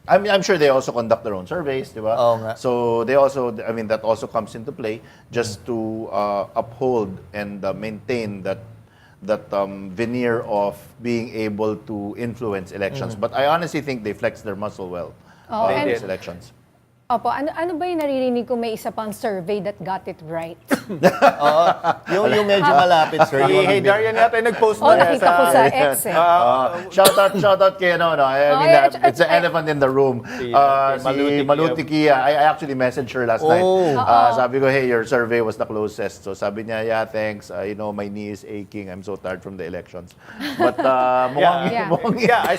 I'm sure they also conduct their own surveys, di ba? So they also, that also comes into play just to uphold and maintain that veneer of being able to influence elections. But I honestly think they flexed their muscle well in these elections. Opo, ano ba yung naririnig ko may isa pang survey that got it right? Yung medyo malapit, sir. Hey, Darian yata yung nag-post nakita ko sa X eh. Shout out kay it's the elephant in the room. Si Maluti Kia. I actually messaged her last night. Sabi ko, hey, your survey was the closest. So sabi niya, yeah, thanks. My knee is aching. I'm so tired from the elections. But mukhang I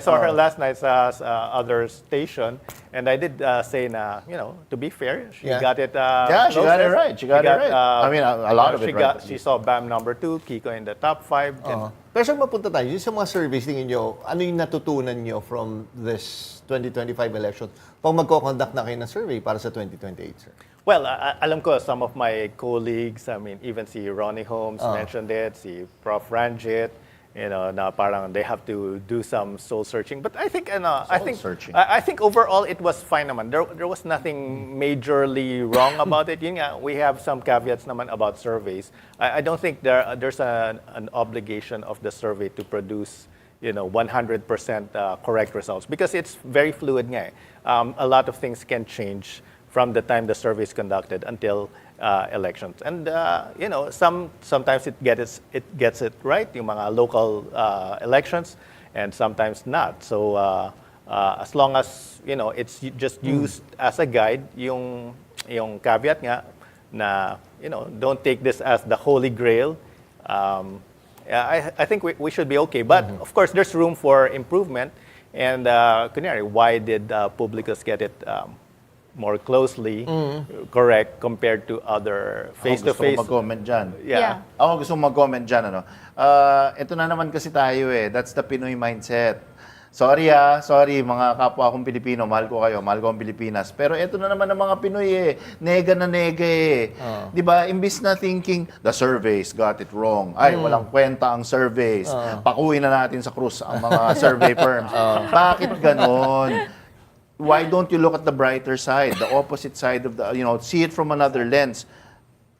saw her last night sa other station. And I did say na, to be fair, she got it she got it right. She got it right. A lot of it right. She saw Bam number 2, Kiko in the top 5. Pero saan mapunta tayo? Yung sa mga surveys, tingin nyo, ano yung natutunan nyo from this 2025 election pag magko-conduct na kayo ng survey para sa 2028, sir? Well, alam ko, some of my colleagues, even si Ronnie Holmes mentioned it, si Prof. Ranjit, na parang they have to do some soul searching. But I think, I think overall it was fine naman. There was nothing majorly wrong about it. Yun nga, we have some caveats naman about surveys. I don't think there's an obligation of the survey to produce 100% correct results because it's very fluid nga. A lot of things can change from the time the survey is conducted until elections. And sometimes it gets it right, yung mga local elections, and sometimes not. So as long as it's just used as a guide, yung caveat nga na don't take this as the holy grail. I think we should be okay. But of course, there's room for improvement. And kunyari, why did Publicus get it more closely correct compared to other face-to-face? Ako gusto mag-comment dyan. Yeah. Ako gusto mag-comment dyan. Ito na naman kasi tayo eh. That's the Pinoy mindset. Sorry mga kapwa akong Pilipino, mahal ko kayo, mahal ko ang Pilipinas. Pero ito na naman ang mga Pinoy eh. Nega na nega eh. Di ba? Imbis na thinking, the surveys got it wrong. Ay, walang kwenta ang surveys. Pakuin na natin sa krus ang mga survey firms. Bakit ganon? Why don't you look at the brighter side, the opposite side of see it from another lens?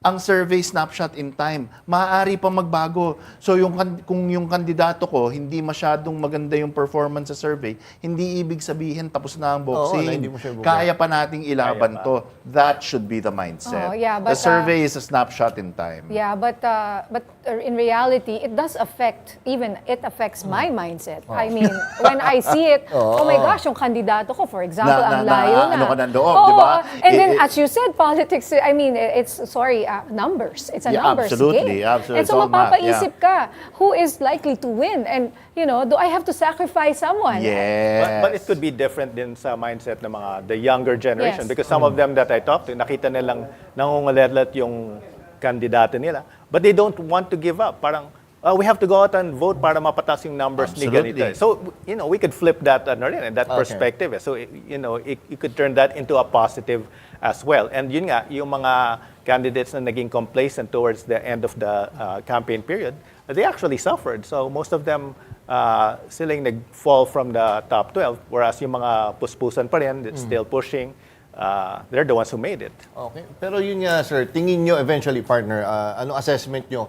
ang survey snapshot in time. Maaari pa magbago. So kung yung kandidato ko, hindi masyadong maganda yung performance sa survey, hindi ibig sabihin tapos na ang boxing. Oo, na hindi mo siya ibubuhay. Kaya pa nating ilaban to. That should be the mindset. The survey is a snapshot in time. Yeah, but in reality, it does affect, it affects my mindset. I mean, when I see it, oh my gosh, yung kandidato ko, for example, ang layo na. Ano ka nandoon, di ba? And then, as you said, politics, I mean, it's, numbers. It's a numbers absolutely, game. Absolutely. And so, mapapaisip ka, who is likely to win? And, do I have to sacrifice someone? Yes. But it could be different din sa mindset ng the younger generation. Because some of them that I talked to, nakita nilang nangunguletlet yung kandidato nila. But they don't want to give up. Parang, we have to go out and vote para mapatas yung numbers ni ganito. So, we could flip that in that perspective. So, you could turn that into a positive as well. And yun nga, yung mga candidates na naging complacent towards the end of the campaign period, they actually suffered. So, most of them, silang nag-fall from the top 12, whereas yung mga puspusan pa rin, still pushing, they're the ones who made it. Okay. Pero yun nga, sir, tingin nyo eventually, partner, ano assessment nyo?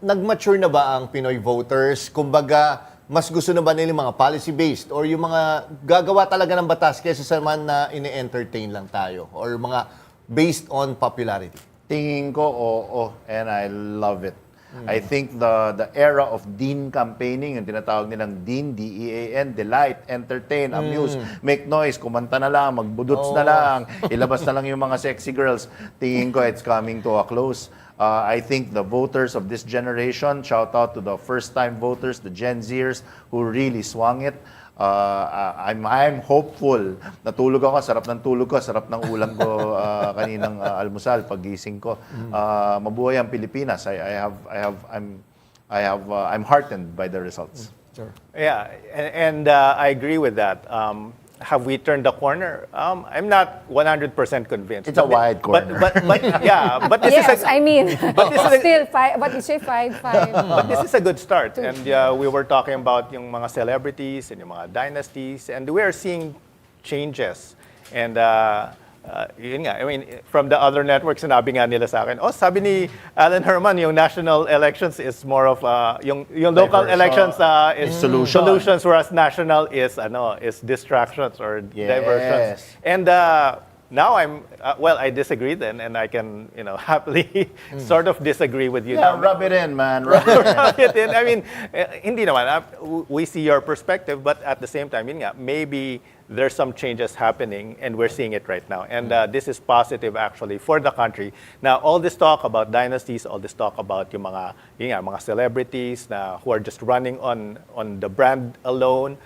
Nag-mature na ba ang Pinoy voters? Kumbaga, mas gusto na ba nila yung mga policy-based or yung mga gagawa talaga ng batas kaysa sa man na ini-entertain lang tayo or mga based on popularity? Tingin ko, oo, and I love it. I think the era of Dean campaigning, yung tinatawag nilang Dean, D-E-A-N, delight, entertain, amuse, make noise, kumanta na lang, magbudots na lang, ilabas na lang yung mga sexy girls. Tingin ko, it's coming to a close. I think the voters of this generation, shout out to the first-time voters, the Gen Zers, who really swung it. I'm hopeful. Natulog ako, sarap ng tulog ko, sarap ng ulam ko kaninang almusal, pagising ko. Mabuhay ang Pilipinas. I'm heartened by the results. Sure. Yeah, and I agree with that. Have we turned the corner? I'm not 100% convinced. It's a wide corner. But this yes, is I mean, still five. But you say 5-5. But this is a good start. And we were talking about yung mga celebrities and yung mga dynasties, and we are seeing changes. And yun nga, I mean, from the other networks, sinabi nga nila sa akin, sabi ni Alan Herman, yung national elections is more of, yung local elections is solutions, whereas national is distractions or diversions. And now I disagree then, and I can, happily sort of disagree with you. Yeah, rub it in, man. Rub it in. I mean, hindi naman. We see your perspective, but at the same time, yun nga, maybe there's some changes happening, and we're seeing it right now. And this is positive, actually, for the country. Now, all this talk about dynasties, all this talk about yung mga celebrities who are just running on the brand alone,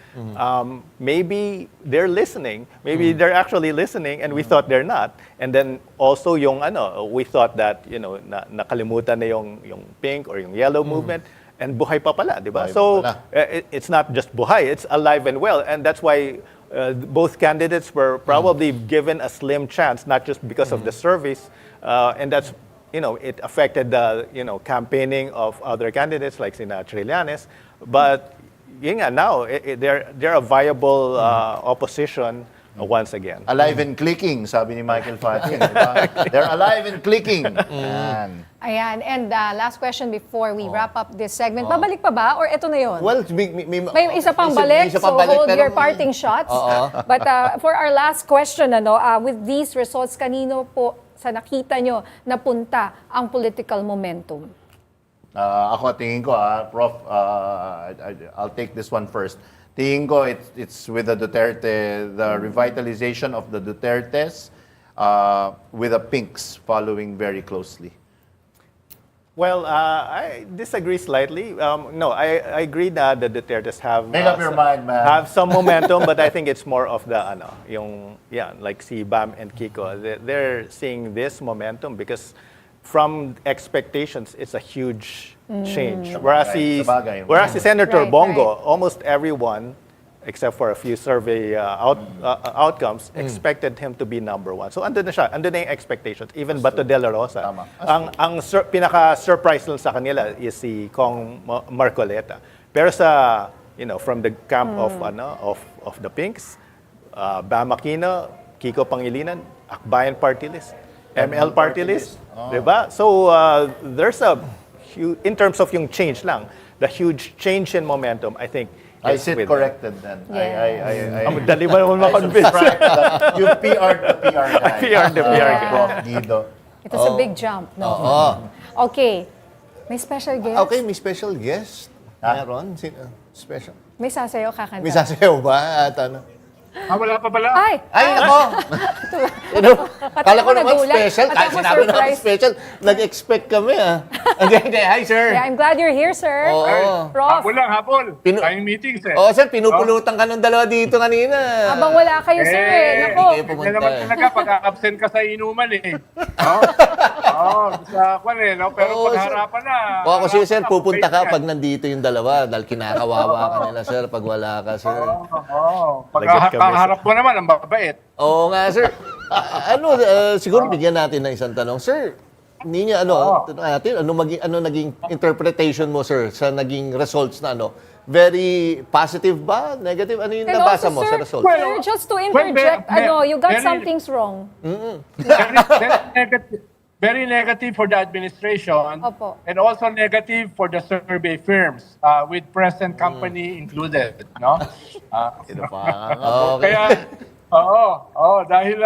maybe they're listening. Maybe they're actually listening, and we thought they're not. And then also we thought that nakalimutan na yung pink or yung yellow movement. And buhay pa pala, di ba? So it's not just buhay; it's alive and well, and that's why both candidates were probably given a slim chance, not just because of the surveys, and that's it affected the campaigning of other candidates like Sina Trillanes, but now they're a viable opposition. Once again. Alive and clicking, sabi ni Michael Fatin. They're alive and clicking. Ayan. And last question before we wrap up this segment. Babalik pa ba? Or ito na yun? Well, may isa pang balik, so hold your parting shots. But for our last question, with these results, kanino po sa nakita nyo napunta ang political momentum? Ako, tingin ko, Prof, I'll take this one first. Tingin ko, it's with the Duterte, the revitalization of the Dutertes, with the Pinks following very closely. Well, I disagree slightly. No, I agree that the Dutertes have make up your mind, man. Have some momentum, but I think it's more of the like si Bam and Kiko. They're seeing this momentum because from expectations, it's a huge change. Whereas si Senator Bongo, almost everyone, except for a few survey outcomes, expected him to be number one. So andun na siya, andun na yung expectations. Even Bato de la Rosa. Ang pinaka-surprise lang sa kanila is si Kong Marcoleta. Pero sa, from the camp of the Pinks, Bam Aquino, Kiko Pangilinan, Akbayan Party List, ML party list. Diba? So, there's a in terms of yung change lang, the huge change in momentum, I think, I is sit with corrected then. Ang dali ba naman ma-convince? You PR the PR guy. PR the PR guy. Prof. Guido. It was a big jump, no? Okay. May special guest? Okay, may special guest. Meron? Special. May sasayaw kakanta. May sasayaw ba? At ano? Wala pa pala. Ay! Ako! Kala ko naman nagulat. special. Pati Kahit ako sinabi naman surprised. special, nag-expect kami Okay, hi sir. Yeah, I'm glad you're here, sir. Oo. Prof. Hapon lang, hapon. Tayong meetings eh. Oo sir, pinupulutan ka ng dalawa dito kanina. Habang wala kayo, sir. Naku. Hindi naman talaga pag-absent ka sa inuman eh. Sa kwan eh. Pero pag harapan na. Ako sir, pupunta ka pag nandito yung dalawa dahil kinakawawa ka nila sir pag wala ka sir. Pag kaharap mo naman, ang babait. Oo nga sir. Siguro bigyan natin ng isang tanong. Sir, Niña, ano naging interpretation mo sir sa naging results na very positive ba? Negative? Ano yung nabasa mo sa results? Sir, just to interject, you got some things wrong. Very negative for the administration. Opo. And also negative for the survey firms with present company included, no? Kaya dahil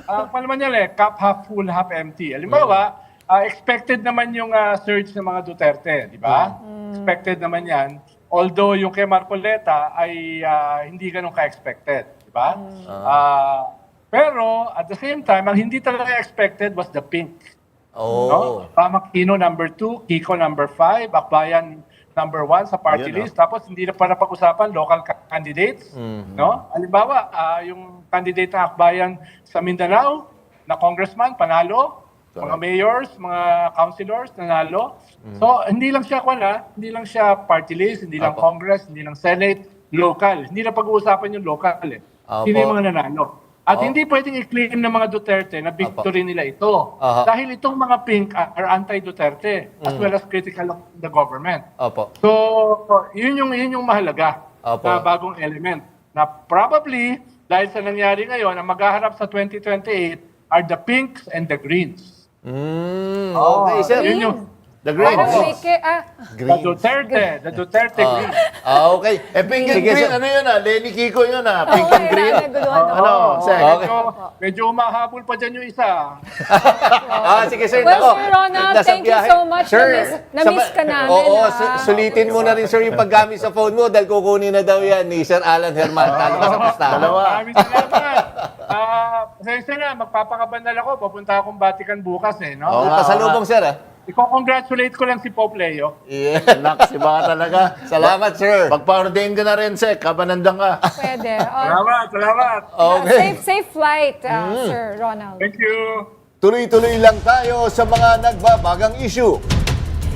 paano naman yan cup half full, half empty. Halimbawa, expected naman yung surge ng mga Duterte, di ba? Expected naman yan. Although yung kay Marcoleta ay hindi ganun ka-expected, di ba? Pero at the same time, ang hindi talaga expected was the pink. No? Pamakino number 2, Kiko number 5, Akbayan number 1 sa party list. Tapos hindi na pa napag-usapan local candidates. No? Halimbawa, yung candidate ng Akbayan sa Mindanao na congressman, panalo. Mga mayors, mga councilors, nanalo. So, hindi lang siya hindi lang siya party list, hindi lang Congress, hindi lang Senate, local. Hindi na pag-uusapan yung local Sino yung mga nanalo. At hindi pwedeng i-claim ng mga Duterte na victory nila ito. Dahil itong mga pink are anti-Duterte as well as critical of the government. So, yun yung mahalaga na bagong element. Na probably, dahil sa nangyari ngayon, ang maghaharap sa 2028 are the pinks and the greens. Okay, sir. Yun yung The Greens. The Duterte Greens. Okay. Pink and green, ano yun Lenny Kiko yun Pink and green. Medyo umahabol pa dyan yung isa. Sige sir. Well, Sir Ronald, thank you so much. Na-miss ka namin. Oo, sulitin mo na rin sir yung paggamit sa phone mo dahil kukunin na daw yan ni Sir Alan Herman. Talo ka sa pustahan. Maraming salamat. Pasensya na, magpapakabandal ako. Papunta akong Vatican bukas no? Pasalubong sir Iko-congratulate ko lang si Pope Leo. Laksi ba talaga? Salamat, sir. Pagpa-ordain ka na rin, Sek. Kabanandang ka. Pwede. Salamat. Okay. Safe flight, Sir Ronald. Thank you. Tuloy-tuloy lang tayo sa mga nagbabagang issue.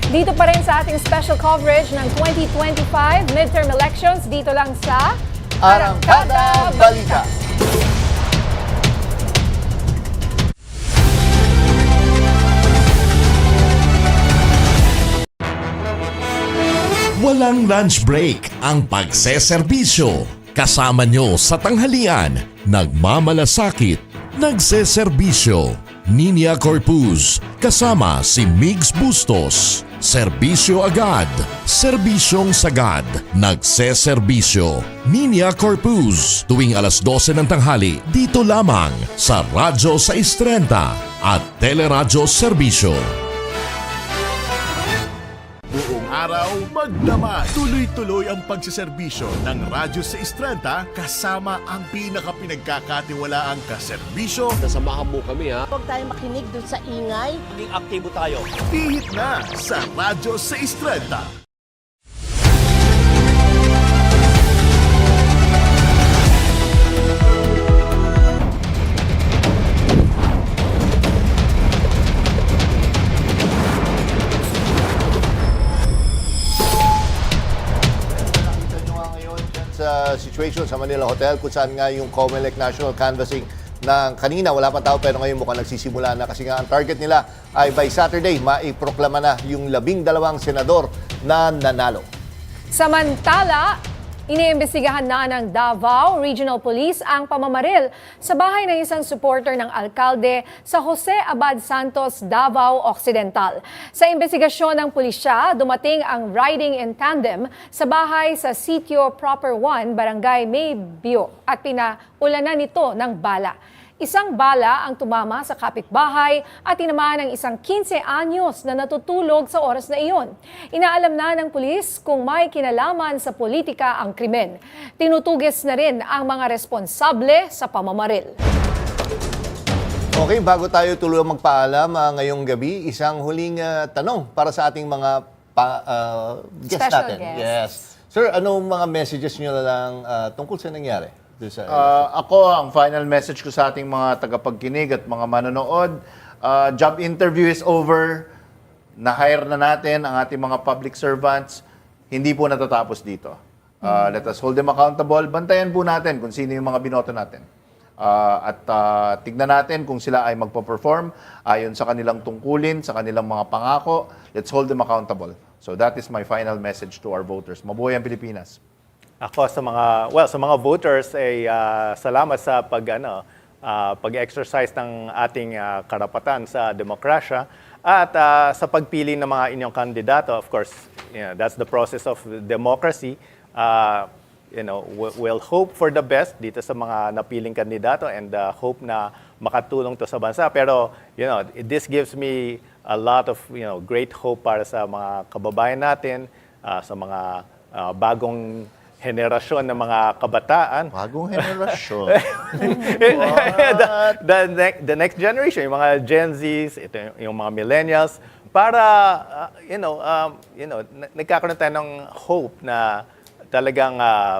Dito pa rin sa ating special coverage ng 2025 midterm elections. Dito lang sa Arangkada Balita. Walang lunch break ang pagseserbisyo. Kasama nyo sa tanghalian, nagmamalasakit, nagseserbisyo. Niña Corpuz, kasama si Migs Bustos. Serbisyo agad, serbisyong sagad, nagseserbisyo. Niña Corpuz, tuwing alas 12 ng tanghali, dito lamang sa Radyo 630 at Teleradyo Serbisyo. Buong araw, magdamag. Tuloy-tuloy ang pagsiservisyo ng Radyo 630 kasama ang pinaka-pinagkakatiwalaang kaserbisyo. Nasamahan mo kami Huwag tayo makinig dun sa ingay. Maging aktibo tayo. Tihit na sa Radyo 630. Sa situation sa Manila Hotel kung saan nga yung COMELEC National Canvassing na kanina wala pa tao pero ngayon mukhang nagsisimula na kasi nga ang target nila ay by Saturday maiproklama na yung 12 senador na nanalo. Samantala, Iniimbestigahan na ng Davao Regional Police ang pamamaril sa bahay ng isang supporter ng alkalde sa Jose Abad Santos, Davao Occidental. Sa investigasyon ng pulisya, dumating ang riding in tandem sa bahay sa Sitio Proper 1, Barangay Maybio at pinaulanan nito ng bala. Isang bala ang tumama sa kapitbahay at tinamaan ng isang 15 anyos na natutulog sa oras na iyon. Inaalam na ng pulis kung may kinalaman sa politika ang krimen. Tinutugis na rin ang mga responsable sa pamamaril. Okay, bago tayo tuluyang magpaalam ngayong gabi, isang huling tanong para sa ating mga guest Special natin. guests. Yes. Sir, anong mga messages nyo na lang tungkol sa nangyari? Ako, ang final message ko sa ating mga tagapagkinig at mga manonood, job interview is over. Na-hire na natin ang ating mga public servants. Hindi po natatapos dito. Let us hold them accountable. Bantayan po natin kung sino yung mga binoto natin. At tignan natin kung sila ay magpo-perform ayon sa kanilang tungkulin, sa kanilang mga pangako. Let's hold them accountable. So that is my final message to our voters. Mabuhay ang Pilipinas. Ako sa mga voters ay salamat sa pag-exercise ng ating karapatan sa demokrasya at sa pagpili ng mga inyong kandidato. Of course, that's the process of democracy. We'll hope for the best dito sa mga napiling kandidato and hope na makatulong to sa bansa. Pero this gives me a lot of great hope para sa mga kababayan natin, sa mga bagong henerasyon ng mga kabataan. Bagong henerasyon? the next generation, yung mga Gen Zs, yung mga millennials, para, nagkakaroon tayo ng hope na talagang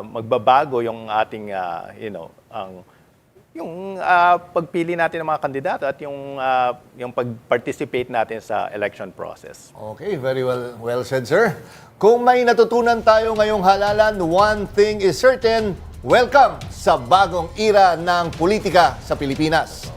magbabago yung ating, yung pagpili natin ng mga kandidato at yung pag-participate natin sa election process. Okay, very well said, sir. Kung may natutunan tayo ngayong halalan, one thing is certain, welcome sa bagong era ng politika sa Pilipinas.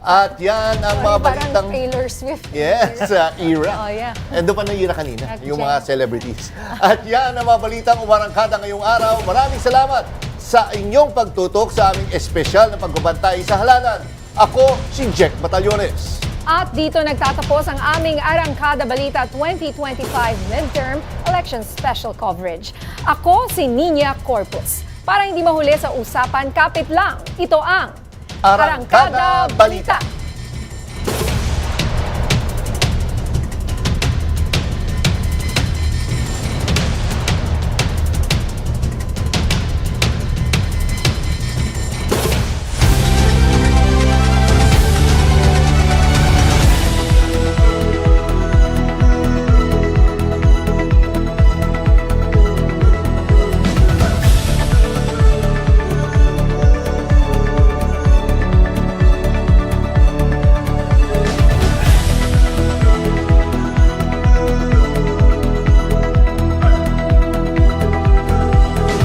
At yan ang mga balitang... Parang Taylor Swift. Yes, era. Oh, yeah. And doon pa na kanina, yung mga celebrities. At yan ang mga balitang umarangkada ngayong araw. Maraming salamat sa inyong pagtutok sa aming espesyal na pagbabantay sa halalan. Ako si Jeck Batallones. At dito nagtatapos ang aming Arangkada Balita 2025 Midterm Election Special Coverage. Ako si Niña Corpuz. Para hindi mahuli sa usapan, kapit lang. Ito ang Arangkada Balita.